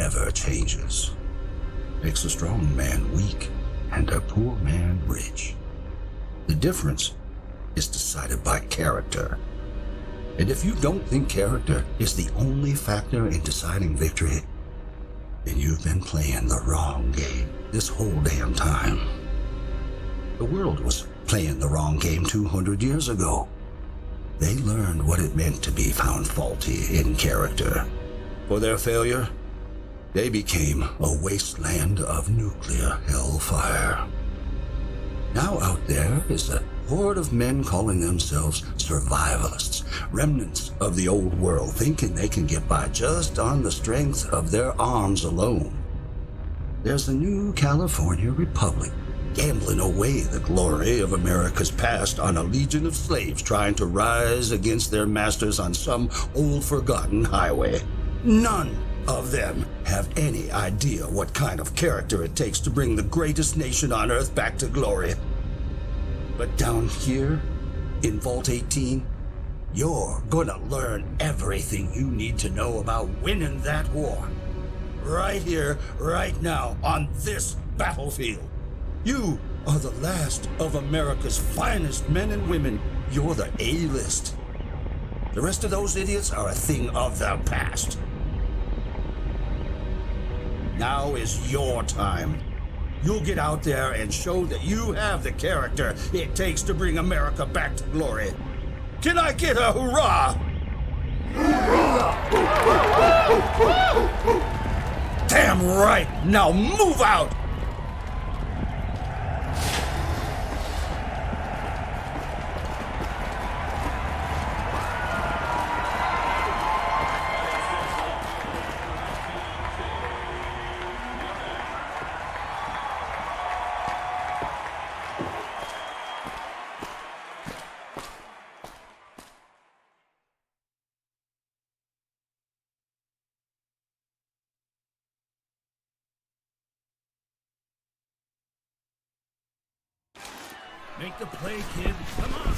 never changes. Makes a strong man weak and a poor man rich. The difference is decided by character. And if you don't think character is the only factor in deciding victory, then you've been playing the wrong game this whole damn time. The world was playing the wrong game 200 years ago. They learned what it meant to be found faulty in character. For their failure, they became a wasteland of nuclear hellfire. Now out there is a horde of men calling themselves survivalists, remnants of the old world, thinking they can get by just on the strength of their arms alone. There's the new California Republic, gambling away the glory of America's past on a legion of slaves trying to rise against their masters on some old forgotten highway. None of them have any idea what kind of character it takes to bring the greatest nation on earth back to glory. But down here, in Vault 18, you're gonna learn everything you need to know about winning that war. Right here, right now, on this battlefield. You are the last of America's finest men and women. You're the A-list. The rest of those idiots are a thing of the past. Now is your time. You'll get out there and show that you have the character it takes to bring America back to glory. Can I get a hurrah? Damn right! Now move out! Make the play, kid. Come on.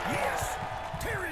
Yes, tear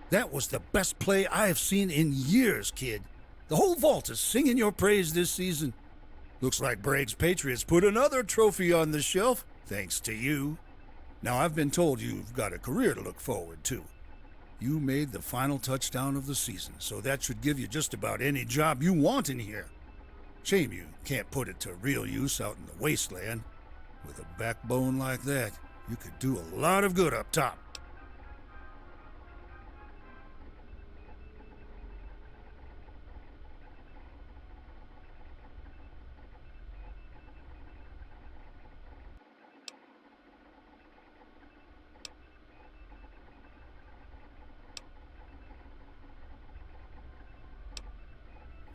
That was the best play I have seen in years, kid. The whole vault is singing your praise this season. Looks like Bragg's Patriots put another trophy on the shelf, thanks to you. Now, I've been told you've got a career to look forward to. You made the final touchdown of the season, so that should give you just about any job you want in here. Shame you can't put it to real use out in the wasteland. With a backbone like that, you could do a lot of good up top.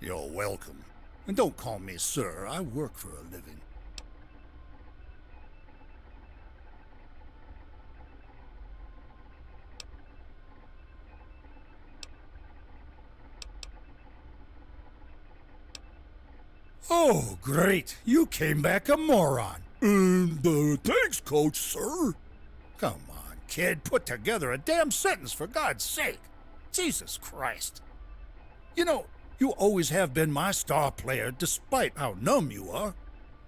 You're welcome. And don't call me sir, I work for a living. Oh, great. You came back a moron. Thanks, Coach, sir. Come on, kid. Put together a damn sentence, for God's sake. Jesus Christ. You know, you always have been my star player, despite how numb you are.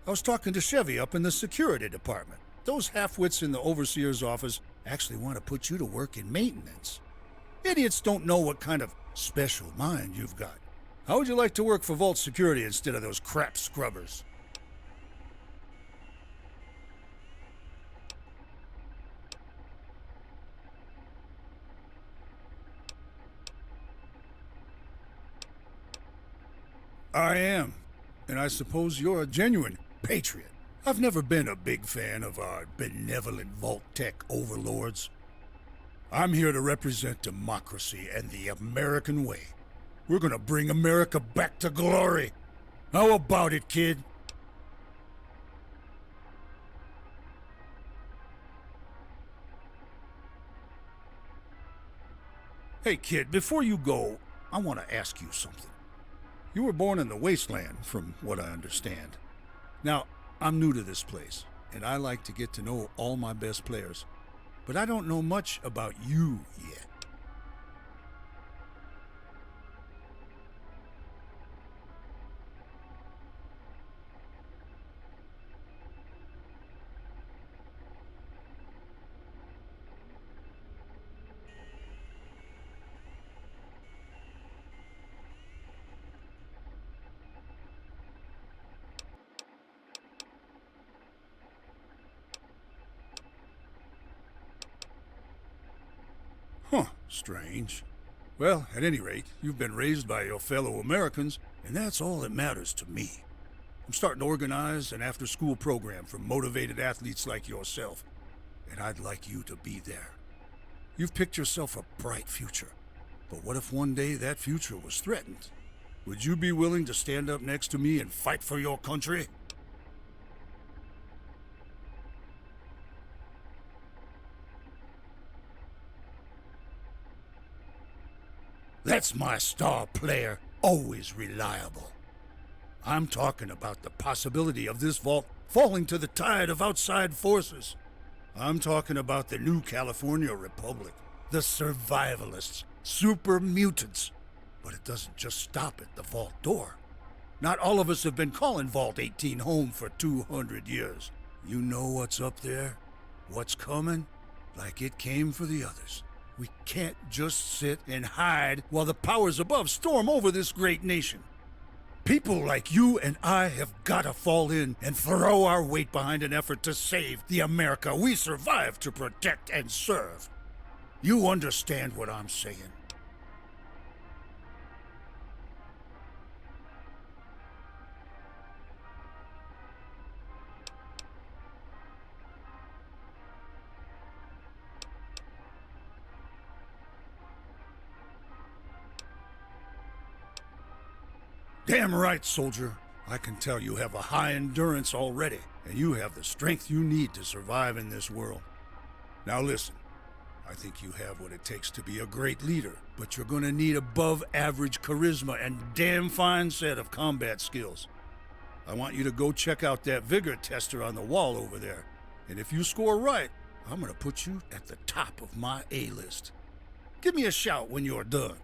I was talking to Chevy up in the security department. Those half-wits in the overseer's office actually want to put you to work in maintenance. Idiots don't know what kind of special mind you've got. How would you like to work for Vault Security instead of those crap scrubbers? I am, and I suppose you're a genuine patriot. I've never been a big fan of our benevolent Vault Tech overlords. I'm here to represent democracy and the American way. We're gonna bring America back to glory. How about it, kid? Hey, kid, before you go, I want to ask you something. You were born in the wasteland, from what I understand. Now, I'm new to this place, and I like to get to know all my best players. But I don't know much about you yet. Huh, strange. Well, at any rate, you've been raised by your fellow Americans, and that's all that matters to me. I'm starting to organize an after-school program for motivated athletes like yourself, and I'd like you to be there. You've picked yourself a bright future, but what if one day that future was threatened? Would you be willing to stand up next to me and fight for your country? That's my star player, always reliable. I'm talking about the possibility of this vault falling to the tide of outside forces. I'm talking about the new California Republic, the survivalists, super mutants. But it doesn't just stop at the vault door. Not all of us have been calling Vault 18 home for 200 years. You know what's up there? What's coming? Like it came for the others. We can't just sit and hide while the powers above storm over this great nation. People like you and I have got to fall in and throw our weight behind an effort to save the America we survived to protect and serve. You understand what I'm saying? Damn right, soldier. I can tell you have a high endurance already, and you have the strength you need to survive in this world. Now listen, I think you have what it takes to be a great leader, but you're gonna need above average charisma and damn fine set of combat skills. I want you to go check out that vigor tester on the wall over there, and if you score right, I'm gonna put you at the top of my A-list. Give me a shout when you're done.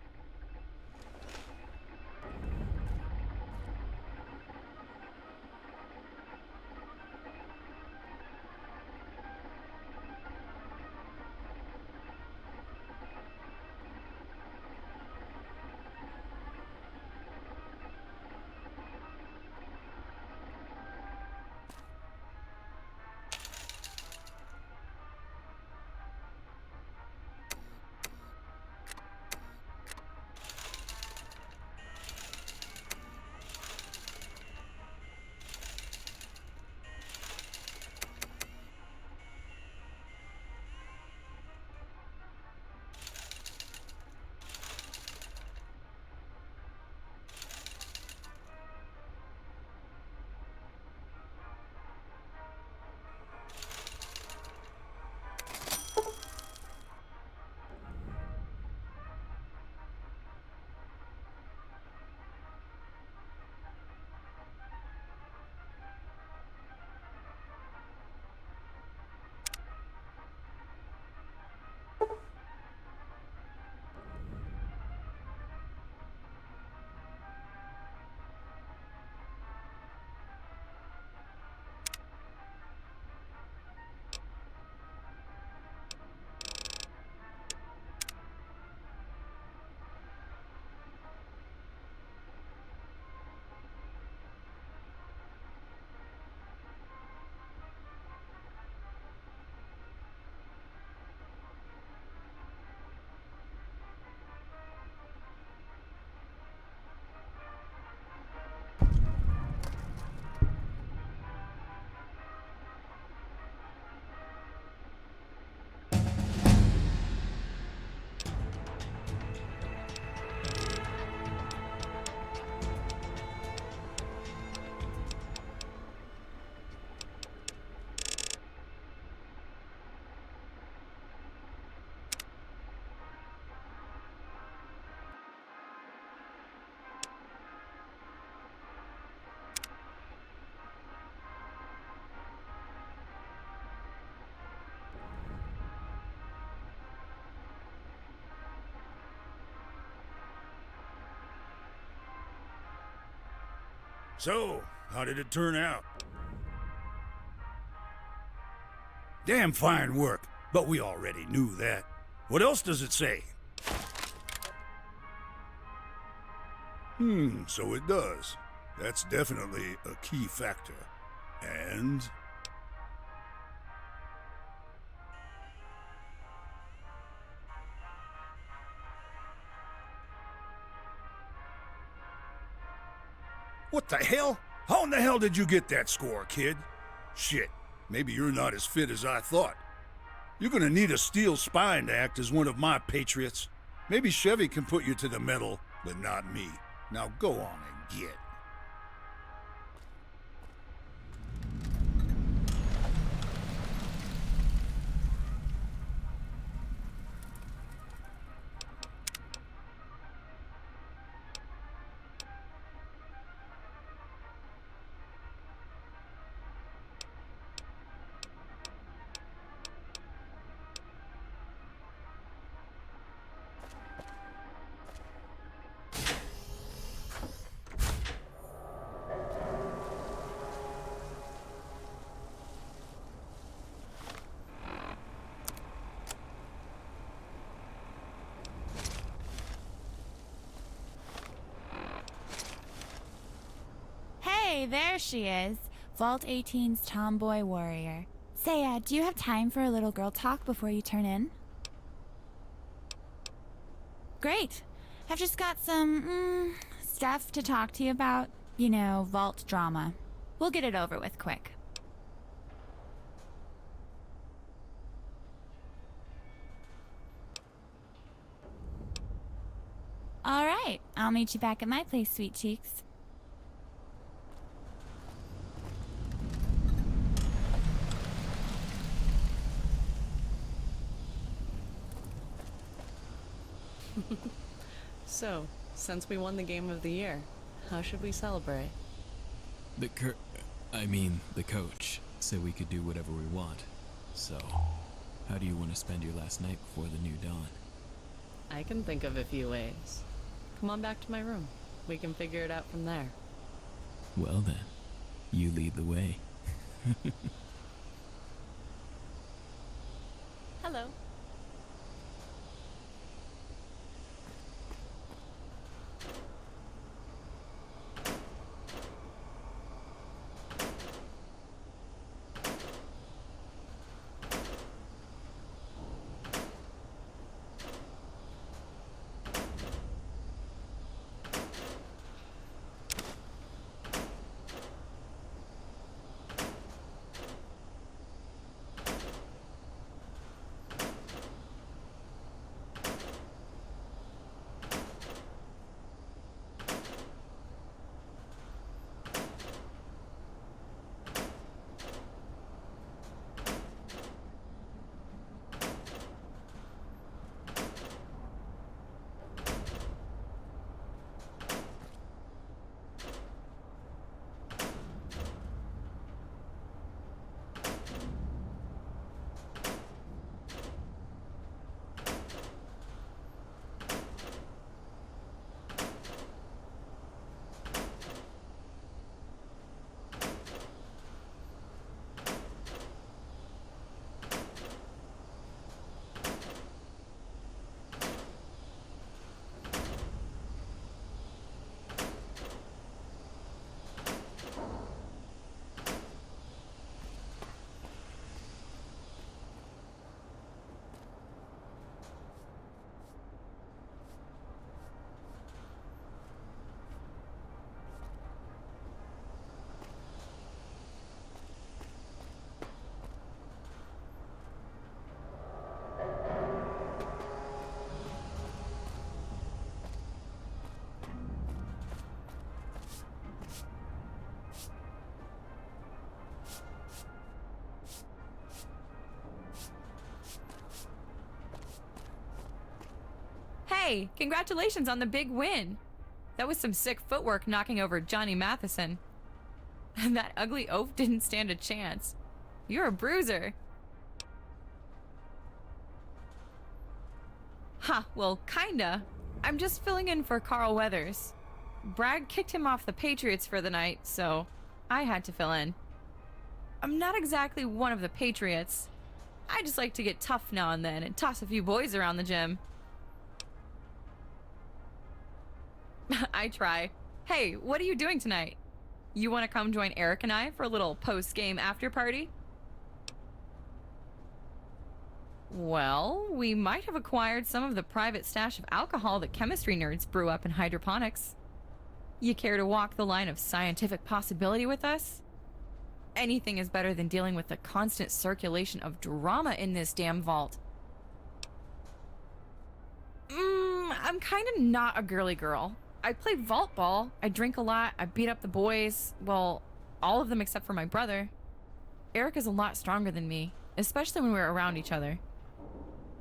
So, how did it turn out? Damn fine work, but we already knew that. What else does it say? So it does. That's definitely a key factor. And... what the hell? How in the hell did you get that score, kid? Shit, maybe you're not as fit as I thought. You're gonna need a steel spine to act as one of my patriots. Maybe Chevy can put you to the metal, but not me. Now go on and get. Hey, there she is. Vault 18's tomboy warrior. Say, do you have time for a little girl talk before you turn in? Great. I've just got some, stuff to talk to you about. You know, vault drama. We'll get it over with quick. All right, I'll meet you back at my place, sweet cheeks. So, since we won the game of the year, how should we celebrate? The coach said we could do whatever we want. So, how do you want to spend your last night before the new dawn? I can think of a few ways. Come on back to my room. We can figure it out from there. Well then, you lead the way. Hello. Hey, congratulations on the big win. That was some sick footwork knocking over Johnny Matheson. And that ugly oaf didn't stand a chance. You're a bruiser. Ha, well, kinda. I'm just filling in for Carl Weathers. Bragg kicked him off the Patriots for the night, so I had to fill in. I'm not exactly one of the Patriots. I just like to get tough now and then and toss a few boys around the gym. I try. Hey, what are you doing tonight? You want to come join Eric and I for a little post-game after party? Well, we might have acquired some of the private stash of alcohol that chemistry nerds brew up in hydroponics. You care to walk the line of scientific possibility with us? Anything is better than dealing with the constant circulation of drama in this damn vault. I'm kind of not a girly girl. I play vault ball, I drink a lot, I beat up the boys, well, all of them except for my brother. Eric is a lot stronger than me, especially when we're around each other.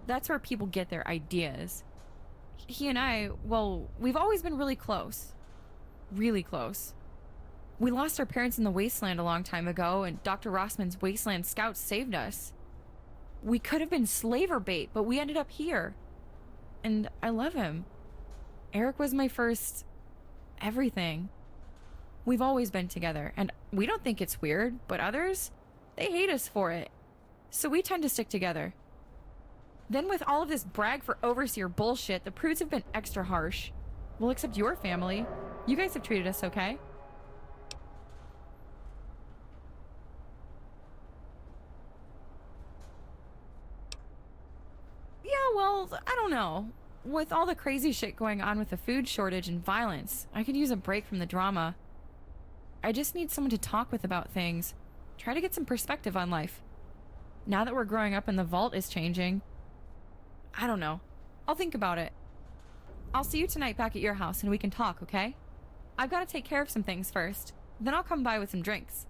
That's where people get their ideas. He and I, well, we've always been really close. Really close. We lost our parents in the wasteland a long time ago, and Dr. Rossman's wasteland scouts saved us. We could have been slaver bait, but we ended up here. And I love him. Eric was my first everything. We've always been together, and we don't think it's weird, but others, they hate us for it. So we tend to stick together. Then with all of this Bragg for overseer bullshit, the prudes have been extra harsh. Well, except your family. You guys have treated us okay. Yeah, well, I don't know. With all the crazy shit going on with the food shortage and violence, I could use a break from the drama. I just need someone to talk with about things. Try to get some perspective on life. Now that we're growing up and the vault is changing, I don't know. I'll think about it. I'll see you tonight back at your house and we can talk, okay? I've got to take care of some things first. Then I'll come by with some drinks.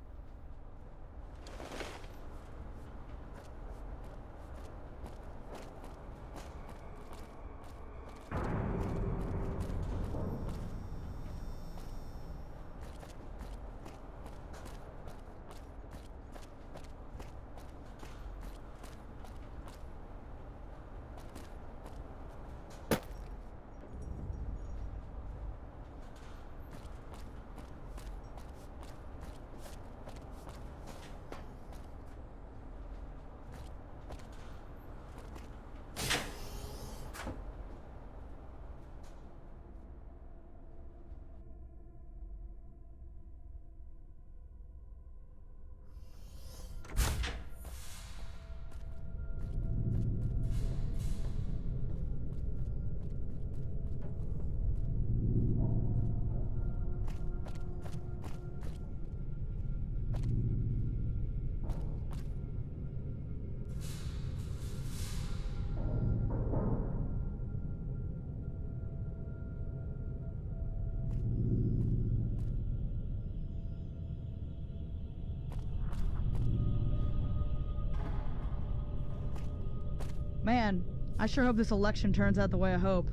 Man, I sure hope this election turns out the way I hope.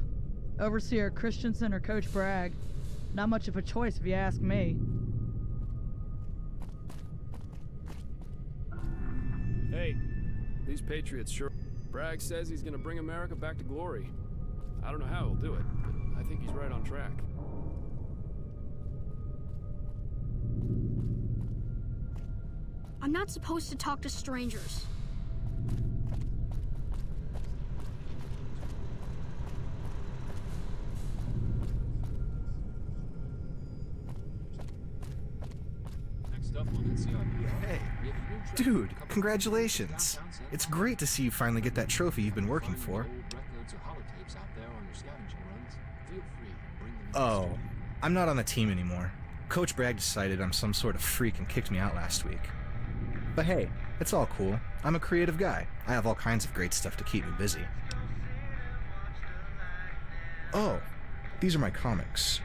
Overseer Christensen or Coach Bragg. Not much of a choice if you ask me. Hey, these patriots sure... Bragg says he's gonna bring America back to glory. I don't know how he'll do it, but I think he's right on track. I'm not supposed to talk to strangers. Hey, dude, congratulations. It's great to see you finally get that trophy you've been working for. Oh, I'm not on the team anymore. Coach Bragg decided I'm some sort of freak and kicked me out last week. But hey, it's all cool. I'm a creative guy. I have all kinds of great stuff to keep me busy. Oh, these are my comics.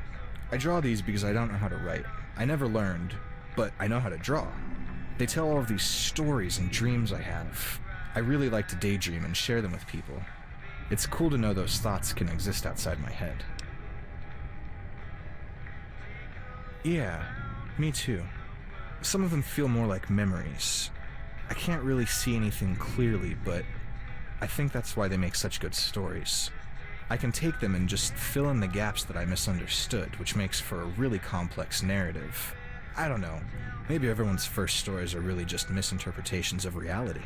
I draw these because I don't know how to write. I never learned, but I know how to draw. They tell all of these stories and dreams I have. I really like to daydream and share them with people. It's cool to know those thoughts can exist outside my head. Yeah, me too. Some of them feel more like memories. I can't really see anything clearly, but I think that's why they make such good stories. I can take them and just fill in the gaps that I misunderstood, which makes for a really complex narrative. I don't know, maybe everyone's first stories are really just misinterpretations of reality.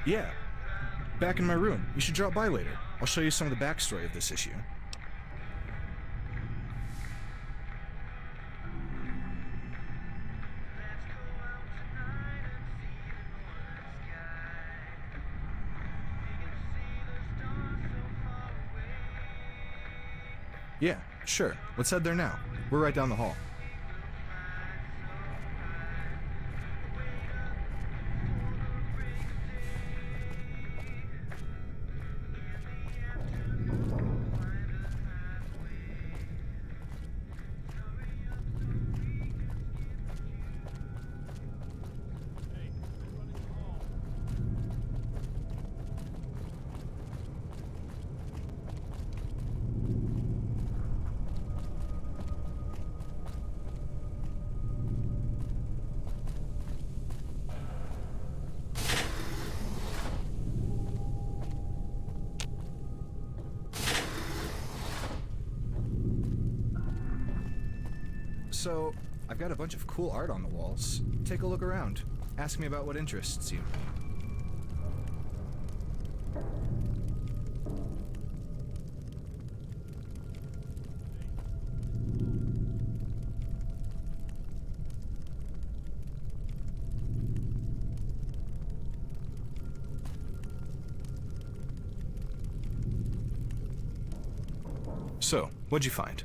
Yeah, back in my room. You should drop by later. I'll show you some of the backstory of this issue. Yeah, sure. Let's head there now. We're right down the hall. So, I've got a bunch of cool art on the walls. Take a look around. Ask me about what interests you. So, what'd you find?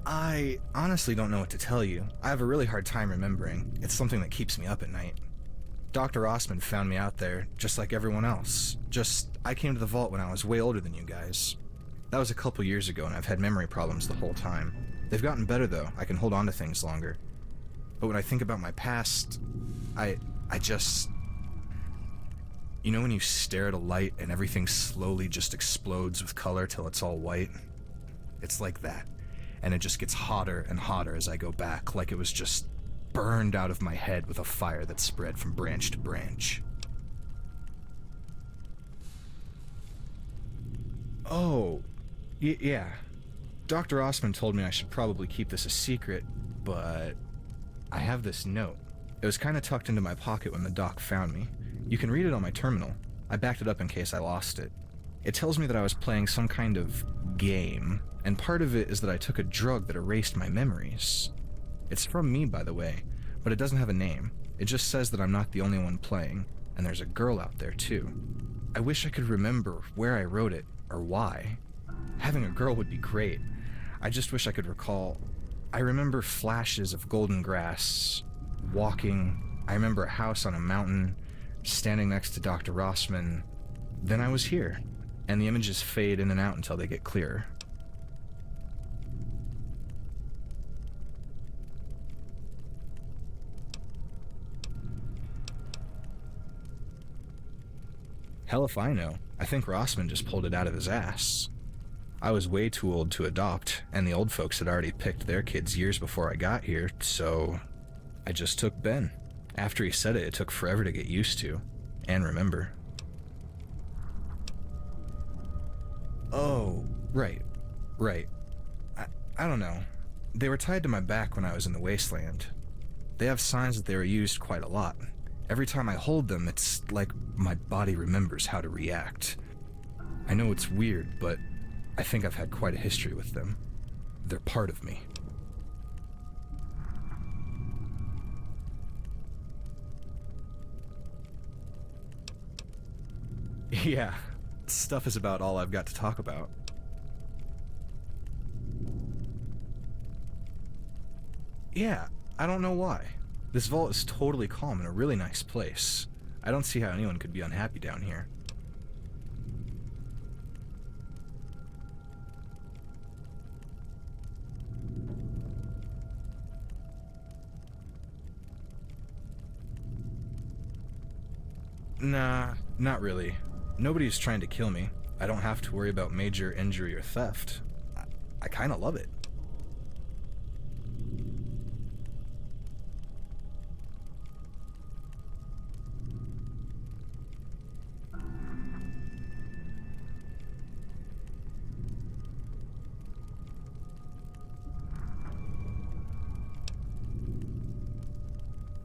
I honestly don't know what to tell you. I have a really hard time remembering. It's something that keeps me up at night. Dr. Osmond found me out there, just like everyone else. I came to the vault when I was way older than you guys. That was a couple years ago, and I've had memory problems the whole time. They've gotten better, though. I can hold on to things longer. But when I think about my past, I just... You know when you stare at a light and everything slowly just explodes with color till it's all white? It's like that. And it just gets hotter and hotter as I go back, like it was just burned out of my head with a fire that spread from branch to branch. Oh, yeah. Dr. Osmond told me I should probably keep this a secret, but I have this note. It was kind of tucked into my pocket when the doc found me. You can read it on my terminal. I backed it up in case I lost it. It tells me that I was playing some kind of game, and part of it is that I took a drug that erased my memories. It's from me, by the way, but it doesn't have a name. It just says that I'm not the only one playing, and there's a girl out there, too. I wish I could remember where I wrote it or why. Having a girl would be great. I just wish I could recall. I remember flashes of golden grass, walking. I remember a house on a mountain, standing next to Dr. Rossman. Then I was here, and the images fade in and out until they get clearer. Hell if I know. I think Rossman just pulled it out of his ass. I was way too old to adopt, and the old folks had already picked their kids years before I got here, so I just took Ben. After he said it, it took forever to get used to, and remember. Oh, right. I don't know. They were tied to my back when I was in the wasteland. They have signs that they were used quite a lot. Every time I hold them, it's like my body remembers how to react. I know it's weird, but I think I've had quite a history with them. They're part of me. Yeah, stuff is about all I've got to talk about. Yeah, I don't know why. This vault is totally calm and a really nice place. I don't see how anyone could be unhappy down here. Nah, not really. Nobody's trying to kill me. I don't have to worry about major injury or theft. I kinda love it.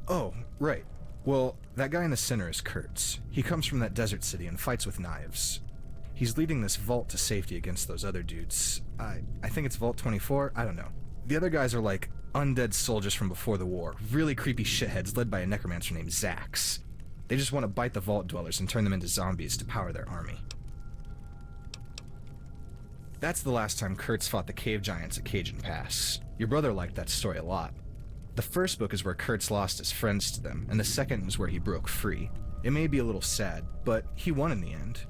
Oh, right. Well, that guy in the center is Kurtz. He comes from that desert city and fights with knives. He's leading this vault to safety against those other dudes. I think it's Vault 24, I don't know. The other guys are like undead soldiers from before the war, really creepy shitheads led by a necromancer named Zax. They just want to bite the vault dwellers and turn them into zombies to power their army. That's the last time Kurtz fought the cave giants at Cajun Pass. Your brother liked that story a lot. The first book is where Kurtz lost his friends to them, and the second is where he broke free. It may be a little sad, but he won in the end.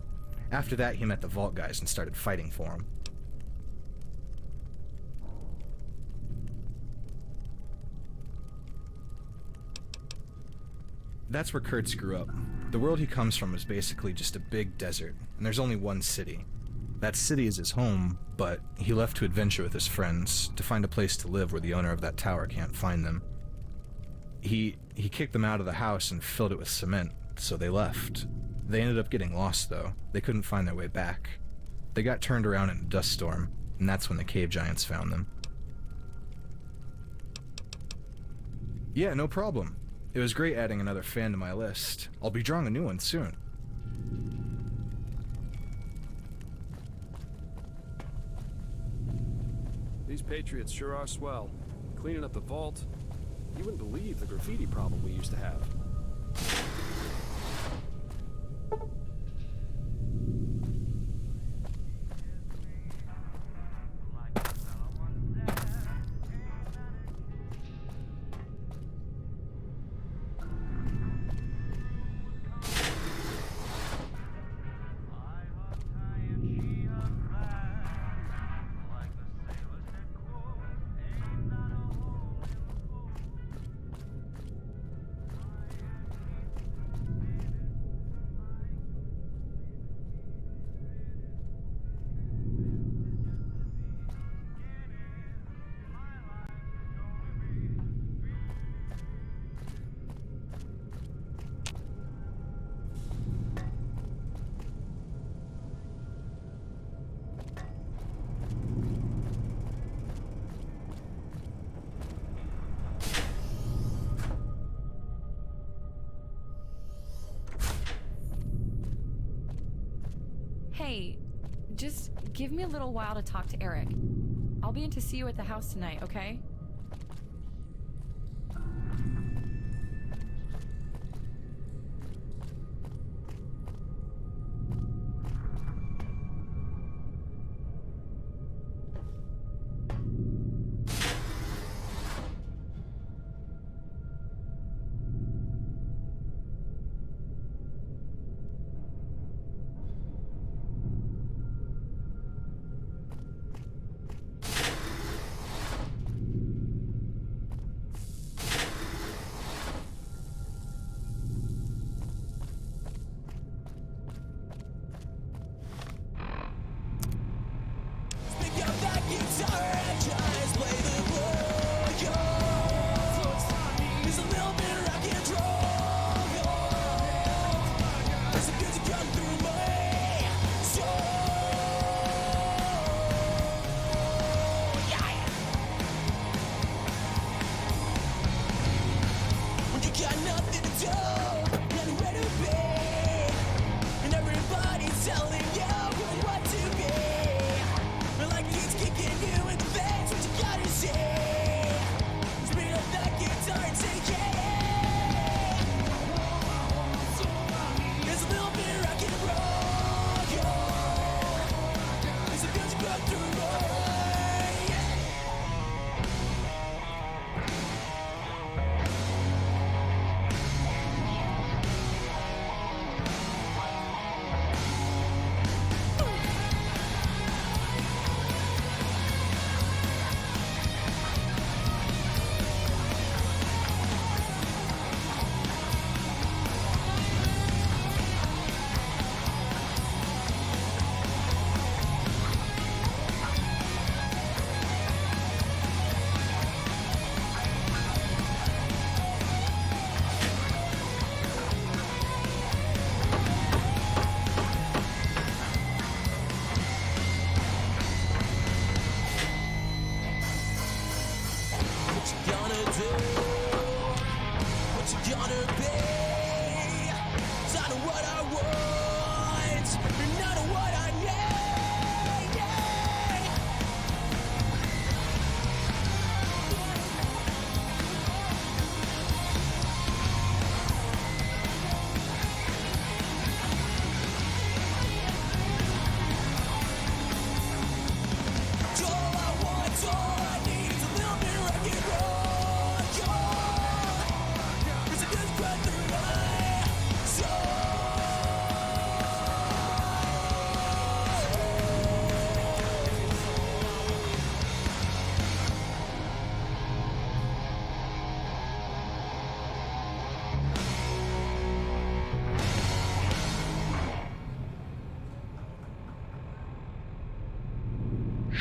After that, he met the Vault guys and started fighting for him. That's where Kurtz grew up. The world he comes from is basically just a big desert, and there's only one city. That city is his home, but he left to adventure with his friends, to find a place to live where the owner of that tower can't find them. He kicked them out of the house and filled it with cement, so they left. They ended up getting lost, though. They couldn't find their way back. They got turned around in a dust storm, and that's when the cave giants found them. Yeah, no problem. It was great adding another fan to my list. I'll be drawing a new one soon. These Patriots sure are swell. Cleaning up the vault. You wouldn't believe the graffiti problem we used to have. Hey, just give me a little while to talk to Eric. I'll be in to see you at the house tonight, okay?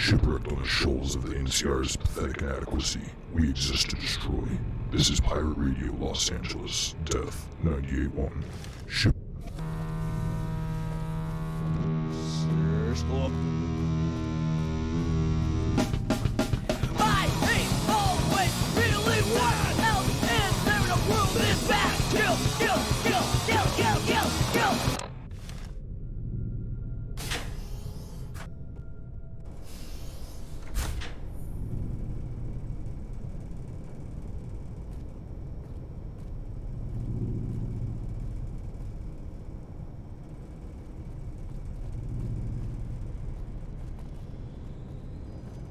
Shipwrecked on the shoals of the NCR's pathetic inadequacy, we exist to destroy. This is Pirate Radio Los Angeles, Death 98.1. Ship. I hate always feeling what else is there in a world this bad. Kill, kill, kill, kill, kill, kill, kill.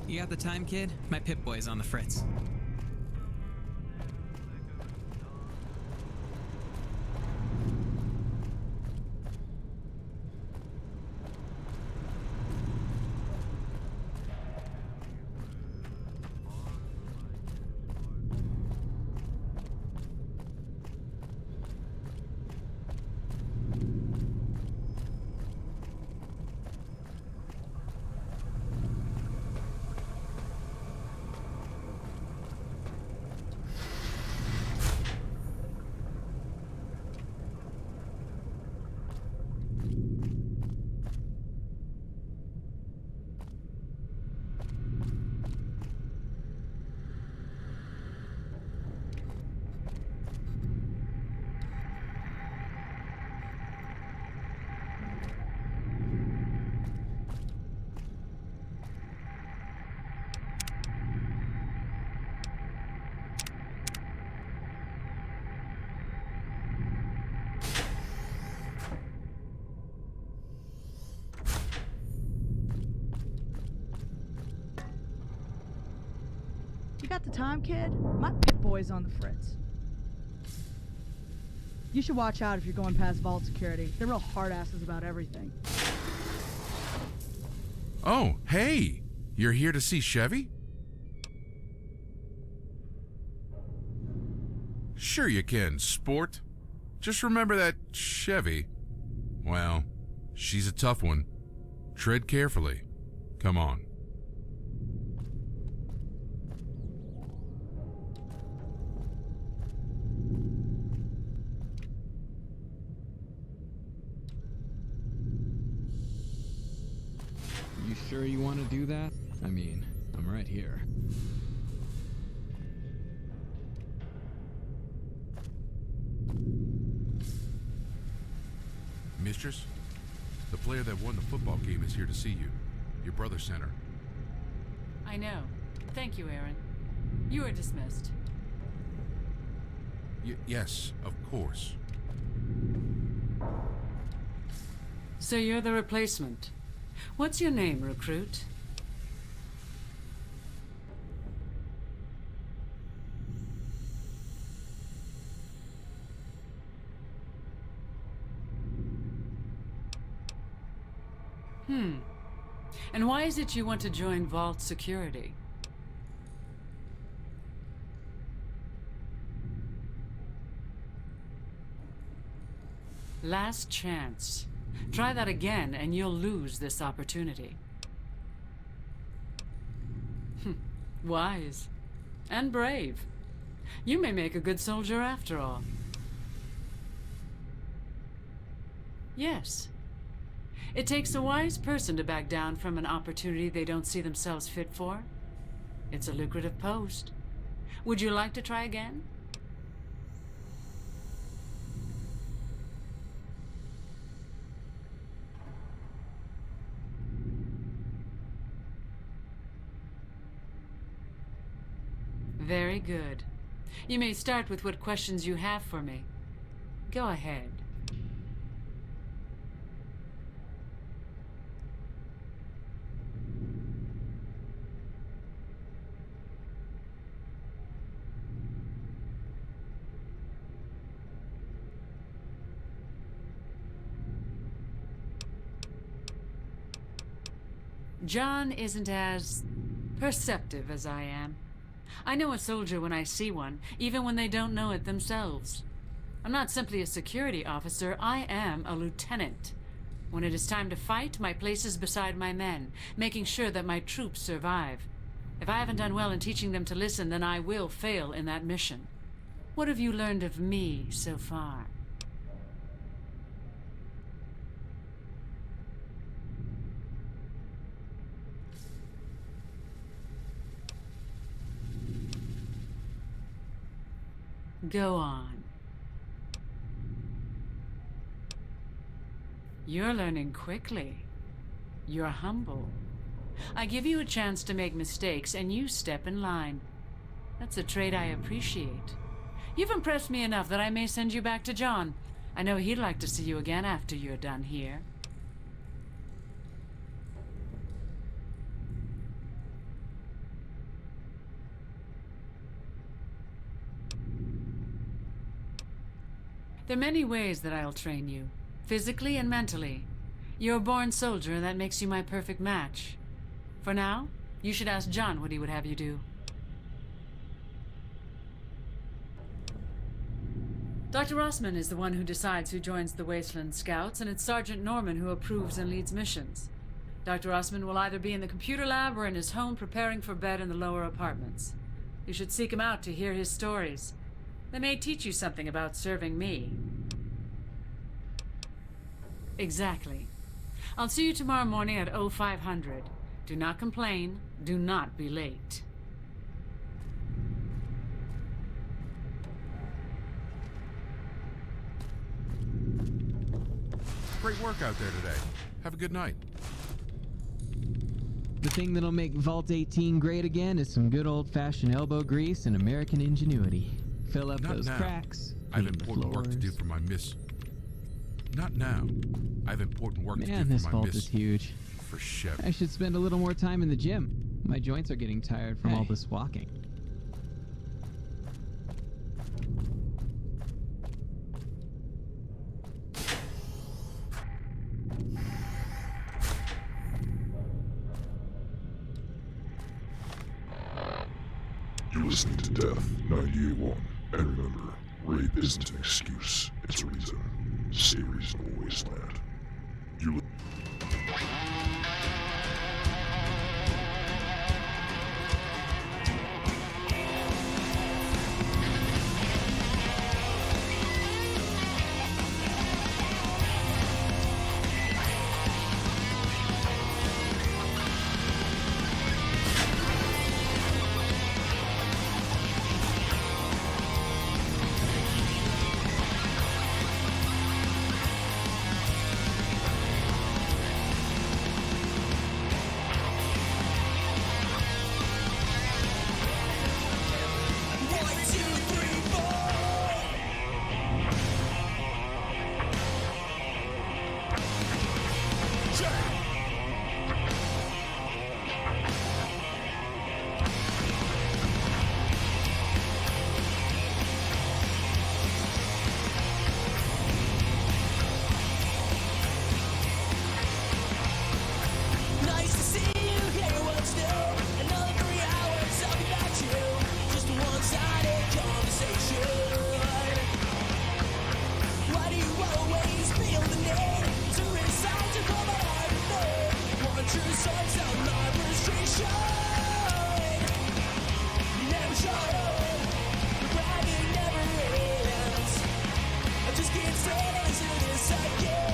You got the time, kid? My Pip-Boy's on the fritz. You got the time, kid? My Pip-Boy's on the fritz. You should watch out if you're going past vault security. They're real hard asses about everything. Oh, hey! You're here to see Chevy? Sure you can, sport. Just remember that Chevy. Well, she's a tough one. Tread carefully. Come on. You sure you want to do that? I mean, I'm right here. Mistress, the player that won the football game is here to see you. Your brother sent her. I know. Thank you, Aaron. You are dismissed. Yes, of course. So you're the replacement. What's your name, recruit? And why is it you want to join Vault Security? Last chance. Try that again and you'll lose this opportunity. Wise. And brave. You may make a good soldier after all. Yes. It takes a wise person to back down from an opportunity they don't see themselves fit for. It's a lucrative post. Would you like to try again? Very good. You may start with what questions you have for me. Go ahead. John isn't as perceptive as I am. I know a soldier when I see one, even when they don't know it themselves. I'm not simply a security officer, I am a lieutenant. When it is time to fight, my place is beside my men, making sure that my troops survive. If I haven't done well in teaching them to listen, then I will fail in that mission. What have you learned of me so far? Go on. You're learning quickly. You're humble. I give you a chance to make mistakes, and you step in line. That's a trait I appreciate. You've impressed me enough that I may send you back to John. I know he'd like to see you again after you're done here. There are many ways that I'll train you, physically and mentally. You're a born soldier, and that makes you my perfect match. For now, you should ask John what he would have you do. Dr. Rossman is the one who decides who joins the Wasteland Scouts, and it's Sergeant Norman who approves and leads missions. Dr. Rossman will either be in the computer lab or in his home preparing for bed in the lower apartments. You should seek him out to hear his stories. They may teach you something about serving me. Exactly. I'll see you tomorrow morning at 0500. Do not complain. Do not be late. Great work out there today. Have a good night. The thing that'll make Vault 18 great again is some good old-fashioned elbow grease and American ingenuity. Fill up Not those now. cracks. I have clean the important work to do floors. for my miss. Not now. I have important work to Man, do this for my vault miss. is huge. For Chevy. I should spend a little more time in the gym. My joints are getting tired from all this walking. You're listening to Death 98.1. And remember, rape isn't an excuse, it's a reason. Stay reasonable, Wasteland. You Nice to see you here once new. Another 3 hours, I'll be back to you. Just a one-sided conversation. Why do you always feel the need to recite to come out of me? One true source of my frustration. You never shut up. The bragging never ends. I just can't stand to this again.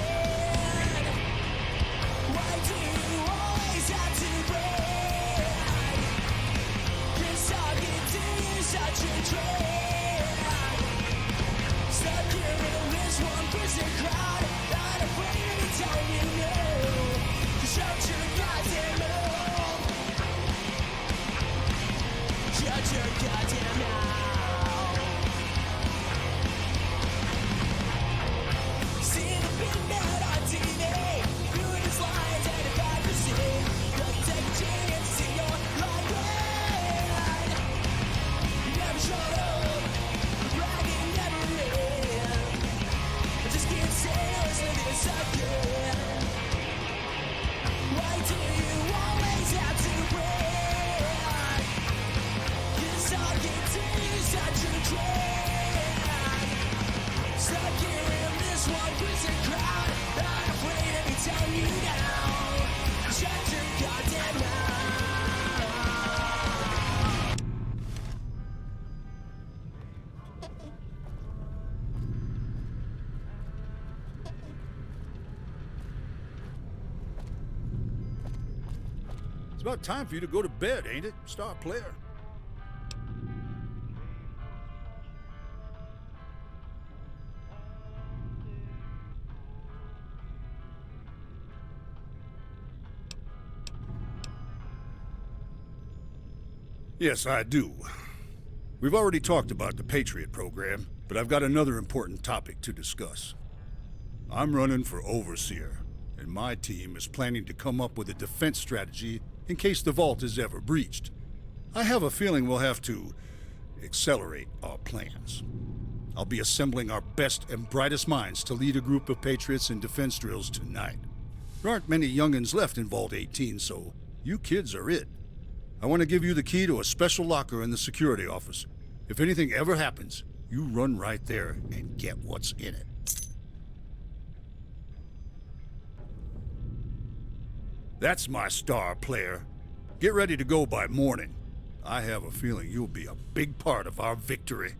Why do you always have to brag? Been talking to you such a drag. Stuck here in this one prison crowd. Not afraid to tell you no. Just shut your goddamn mouth. Shut your goddamn mouth. See the big man on TV. Doing his lines and hypocrisy. Doesn't take a chance in your life. You never shut up. The bragging never ends. I just can't say no to this again. Why do you always have to brag? You're talking to you such a drag. Stuck here in this one prison crowd. Not afraid to be It's about time for you to go to bed, ain't it, star player? Yes, I do. We've already talked about the Patriot program, but I've got another important topic to discuss. I'm running for Overseer, and my team is planning to come up with a defense strategy in case the vault is ever breached. I have a feeling we'll have to accelerate our plans. I'll be assembling our best and brightest minds to lead a group of Patriots in defense drills tonight. There aren't many youngins left in Vault 18, so you kids are it. I want to give you the key to a special locker in the security office. If anything ever happens, you run right there and get what's in it. That's my star player. Get ready to go by morning. I have a feeling you'll be a big part of our victory.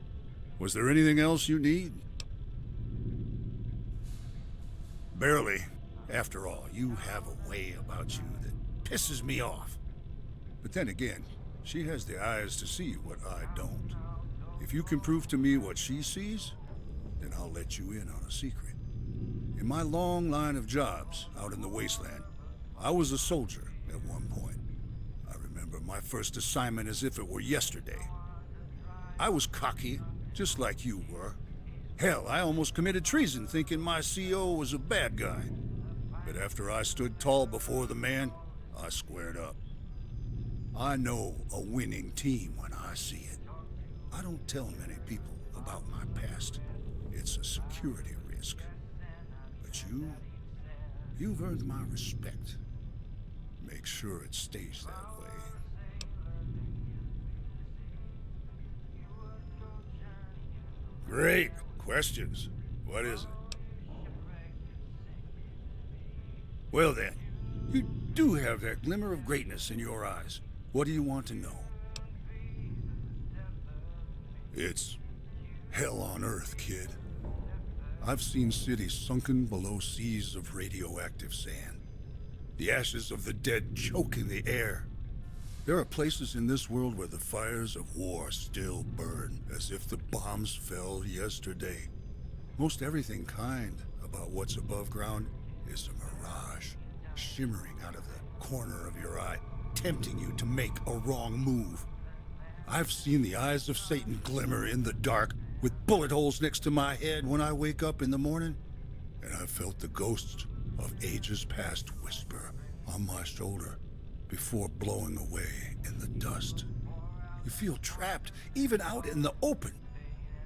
Was there anything else you need? Barely. After all, you have a way about you that pisses me off. But then again, she has the eyes to see what I don't. If you can prove to me what she sees, then I'll let you in on a secret. In my long line of jobs out in the wasteland, I was a soldier at one point. I remember my first assignment as if it were yesterday. I was cocky, just like you were. Hell, I almost committed treason thinking my CO was a bad guy. But after I stood tall before the man, I squared up. I know a winning team when I see it. I don't tell many people about my past. It's a security risk. But you've earned my respect. Make sure it stays that way. Great. Questions? What is it? Well then, you do have that glimmer of greatness in your eyes. What do you want to know? It's hell on earth, kid. I've seen cities sunken below seas of radioactive sand. The ashes of the dead choke in the air. There are places in this world where the fires of war still burn, as if the bombs fell yesterday. Most everything kind about what's above ground is a mirage, shimmering out of the corner of your eye, tempting you to make a wrong move. I've seen the eyes of Satan glimmer in the dark with bullet holes next to my head when I wake up in the morning, and I've felt the ghosts of ages past whisper on my shoulder before blowing away in the dust. You feel trapped, even out in the open.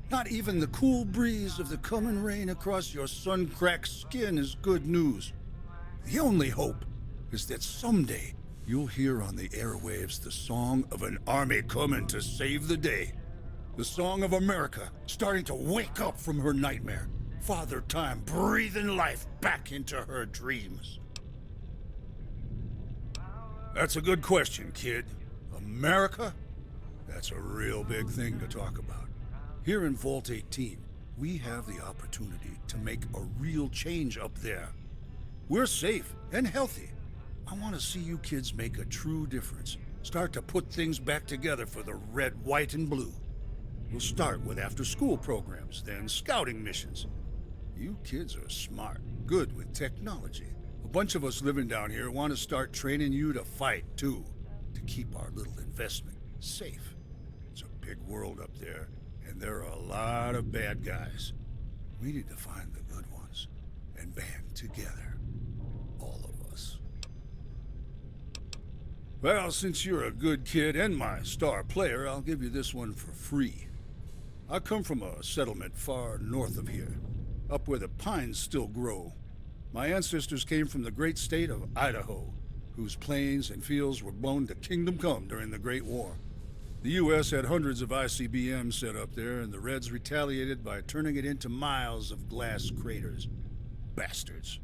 Not even the cool breeze of the coming rain across your sun-cracked skin is good news. The only hope is that someday you'll hear on the airwaves the song of an army coming to save the day. The song of America starting to wake up from her nightmare. Father Time breathing life back into her dreams. That's a good question, kid. America? That's a real big thing to talk about. Here in Vault 18, we have the opportunity to make a real change up there. We're safe and healthy. I want to see you kids make a true difference. Start to put things back together for the red, white, and blue. We'll start with after-school programs, then scouting missions. You kids are smart, good with technology. A bunch of us living down here want to start training you to fight, too, to keep our little investment safe. It's a big world up there, and there are a lot of bad guys. We need to find the good ones and band together. All of us. Well, since you're a good kid and my star player, I'll give you this one for free. I come from a settlement far north of here, up where the pines still grow. My ancestors came from the great state of Idaho, whose plains and fields were blown to kingdom come during the Great War. The U.S. had hundreds of ICBMs set up there, and the Reds retaliated by turning it into miles of glass craters. Bastards.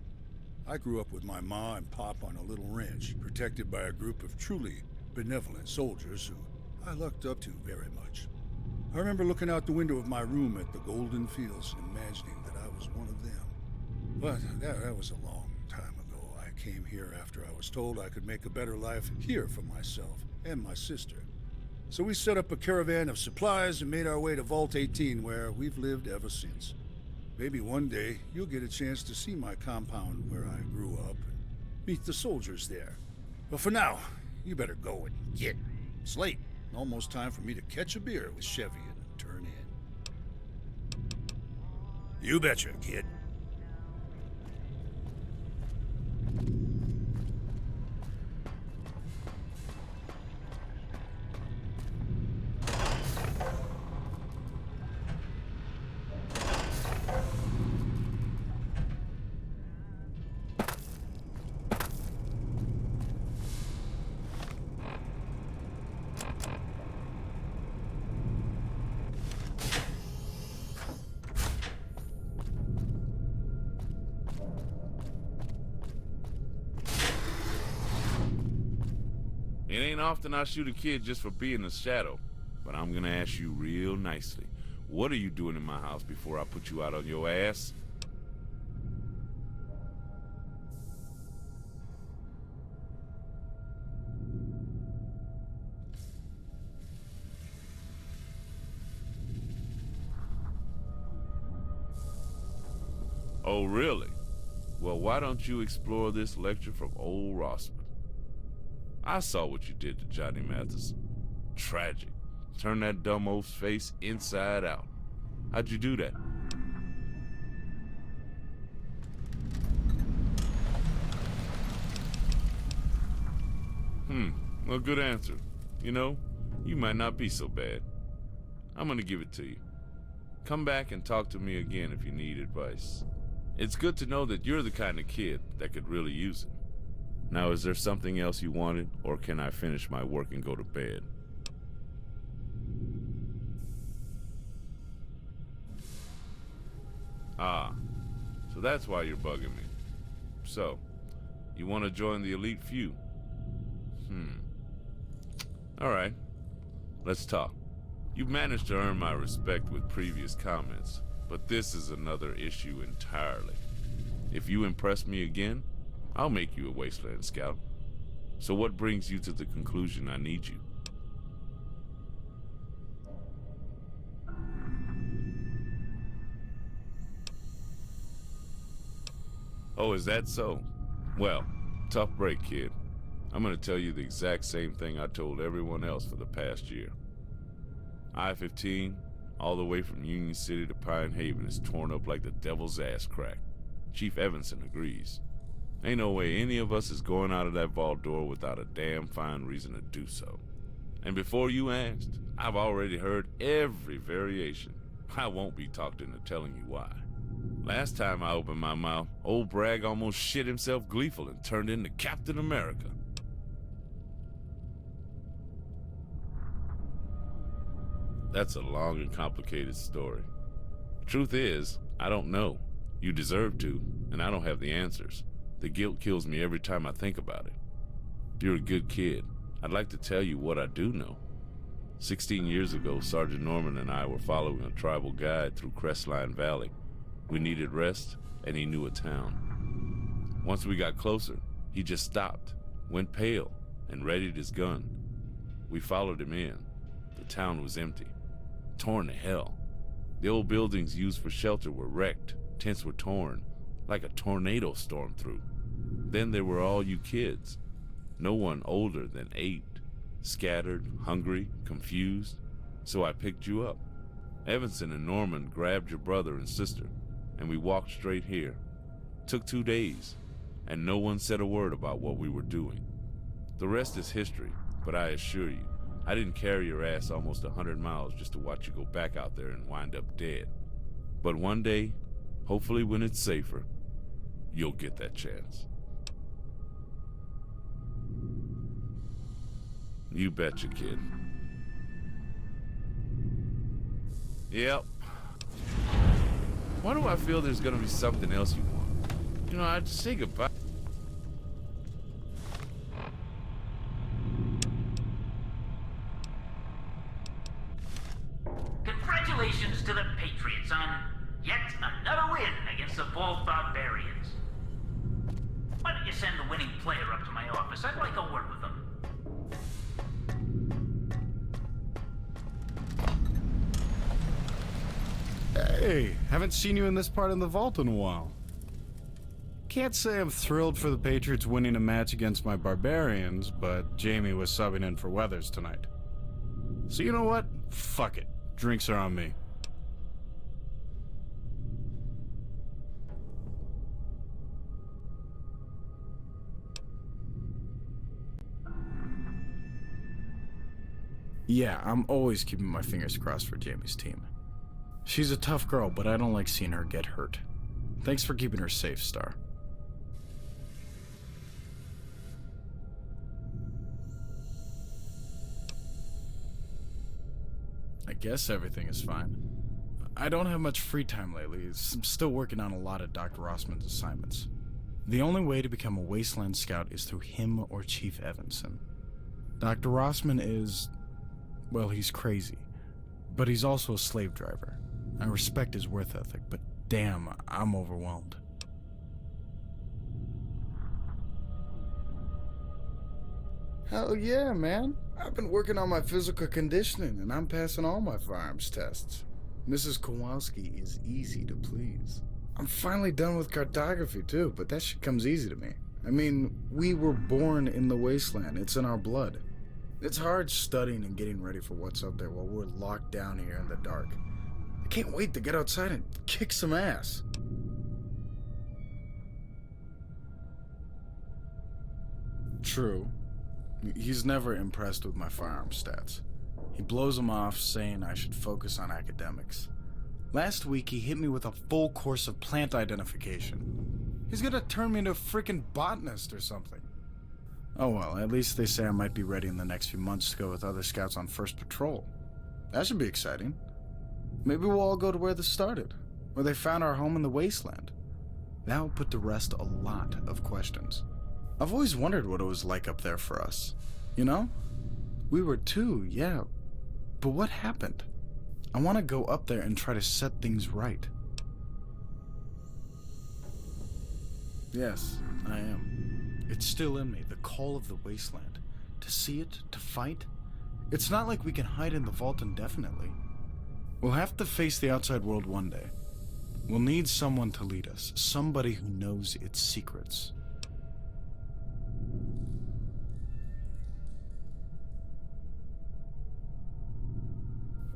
I grew up with my ma and pop on a little ranch, protected by a group of truly benevolent soldiers who I looked up to very much. I remember looking out the window of my room at the golden fields and imagining that I was one of them. But that was a long time ago, I came here after I was told I could make a better life here for myself and my sister. So we set up a caravan of supplies and made our way to Vault 18, where we've lived ever since. Maybe one day you'll get a chance to see my compound where I grew up and meet the soldiers there. But for now, you better go and get. It's late. Almost time for me to catch a beer with Chevy and turn in. You betcha, kid. It ain't often I shoot a kid just for being a shadow, but I'm gonna ask you real nicely. What are you doing in my house before I put you out on your ass? Oh, really? Well, why don't you explore this lecture from old Rossman? I saw what you did to Johnny Mathis. Tragic. Turn that dumb oaf's face inside out. How'd you do that? Well, good answer. You know, you might not be so bad. I'm gonna give it to you. Come back and talk to me again if you need advice. It's good to know that you're the kind of kid that could really use it. Now, is there something else you wanted, or can I finish my work and go to bed? Ah, so that's why you're bugging me. So, you want to join the elite few? All right, let's talk. You've managed to earn my respect with previous comments, but this is another issue entirely. If you impress me again, I'll make you a Wasteland Scout. So what brings you to the conclusion I need you? Oh, is that so? Well, tough break, kid. I'm gonna tell you the exact same thing I told everyone else for the past year. I-15, all the way from Union City to Pine Haven, is torn up like the devil's ass crack. Chief Evanson agrees. Ain't no way any of us is going out of that vault door without a damn fine reason to do so. And before you asked, I've already heard every variation. I won't be talked into telling you why. Last time I opened my mouth, old Bragg almost shit himself gleeful and turned into Captain America. That's a long and complicated story. Truth is, I don't know. You deserve to, and I don't have the answers. The guilt kills me every time I think about it. You're a good kid. I'd like to tell you what I do know. 16 years ago, Sergeant Norman and I were following a tribal guide through Crestline Valley. We needed rest, and he knew a town. Once we got closer, he just stopped, went pale, and readied his gun. We followed him in. The town was empty, torn to hell. The old buildings used for shelter were wrecked, tents were torn, like a tornado stormed through. Then there were all you kids. No one older than 8. Scattered, hungry, confused. So I picked you up. Evanson and Norman grabbed your brother and sister, and we walked straight here. Took 2 days, and no one said a word about what we were doing. The rest is history, but I assure you, I didn't carry your ass almost 100 miles just to watch you go back out there and wind up dead. But one day, hopefully when it's safer, you'll get that chance. You betcha, kid. Yep. Why do I feel there's gonna be something else you want? You know, I'd say goodbye. Congratulations to the Patriots on yet another win against the Vault Barbarians. Why don't you send the winning player up to my office? I'd like a word with him. Hey, haven't seen you in this part of the vault in a while. Can't say I'm thrilled for the Patriots winning a match against my Barbarians, but Jamie was subbing in for Weathers tonight. So you know what? Fuck it. Drinks are on me. Yeah, I'm always keeping my fingers crossed for Jamie's team. She's a tough girl, but I don't like seeing her get hurt. Thanks for keeping her safe, Star. I guess everything is fine. I don't have much free time lately. I'm still working on a lot of Dr. Rossman's assignments. The only way to become a Wasteland Scout is through him or Chief Evanson. Dr. Rossman is... well, he's crazy. But he's also a slave driver. I respect his work ethic, but damn, I'm overwhelmed. Hell yeah, man. I've been working on my physical conditioning, and I'm passing all my firearms tests. Mrs. Kowalski is easy to please. I'm finally done with cartography, too, but that shit comes easy to me. I mean, we were born in the wasteland. It's in our blood. It's hard studying and getting ready for what's up there while we're locked down here in the dark. I can't wait to get outside and kick some ass. True. He's never impressed with my firearm stats. He blows them off, saying I should focus on academics. Last week, he hit me with a full course of plant identification. He's gonna turn me into a freaking botanist or something. Oh well, at least they say I might be ready in the next few months to go with other scouts on first patrol. That should be exciting. Maybe we'll all go to where this started, where they found our home in the wasteland. That will put to rest a lot of questions. I've always wondered what it was like up there for us. You know? We were two, yeah. But what happened? I want to go up there and try to set things right. Yes, I am. It's still in me, the call of the wasteland. To see it, to fight. It's not like we can hide in the vault indefinitely. We'll have to face the outside world one day. We'll need someone to lead us, somebody who knows its secrets.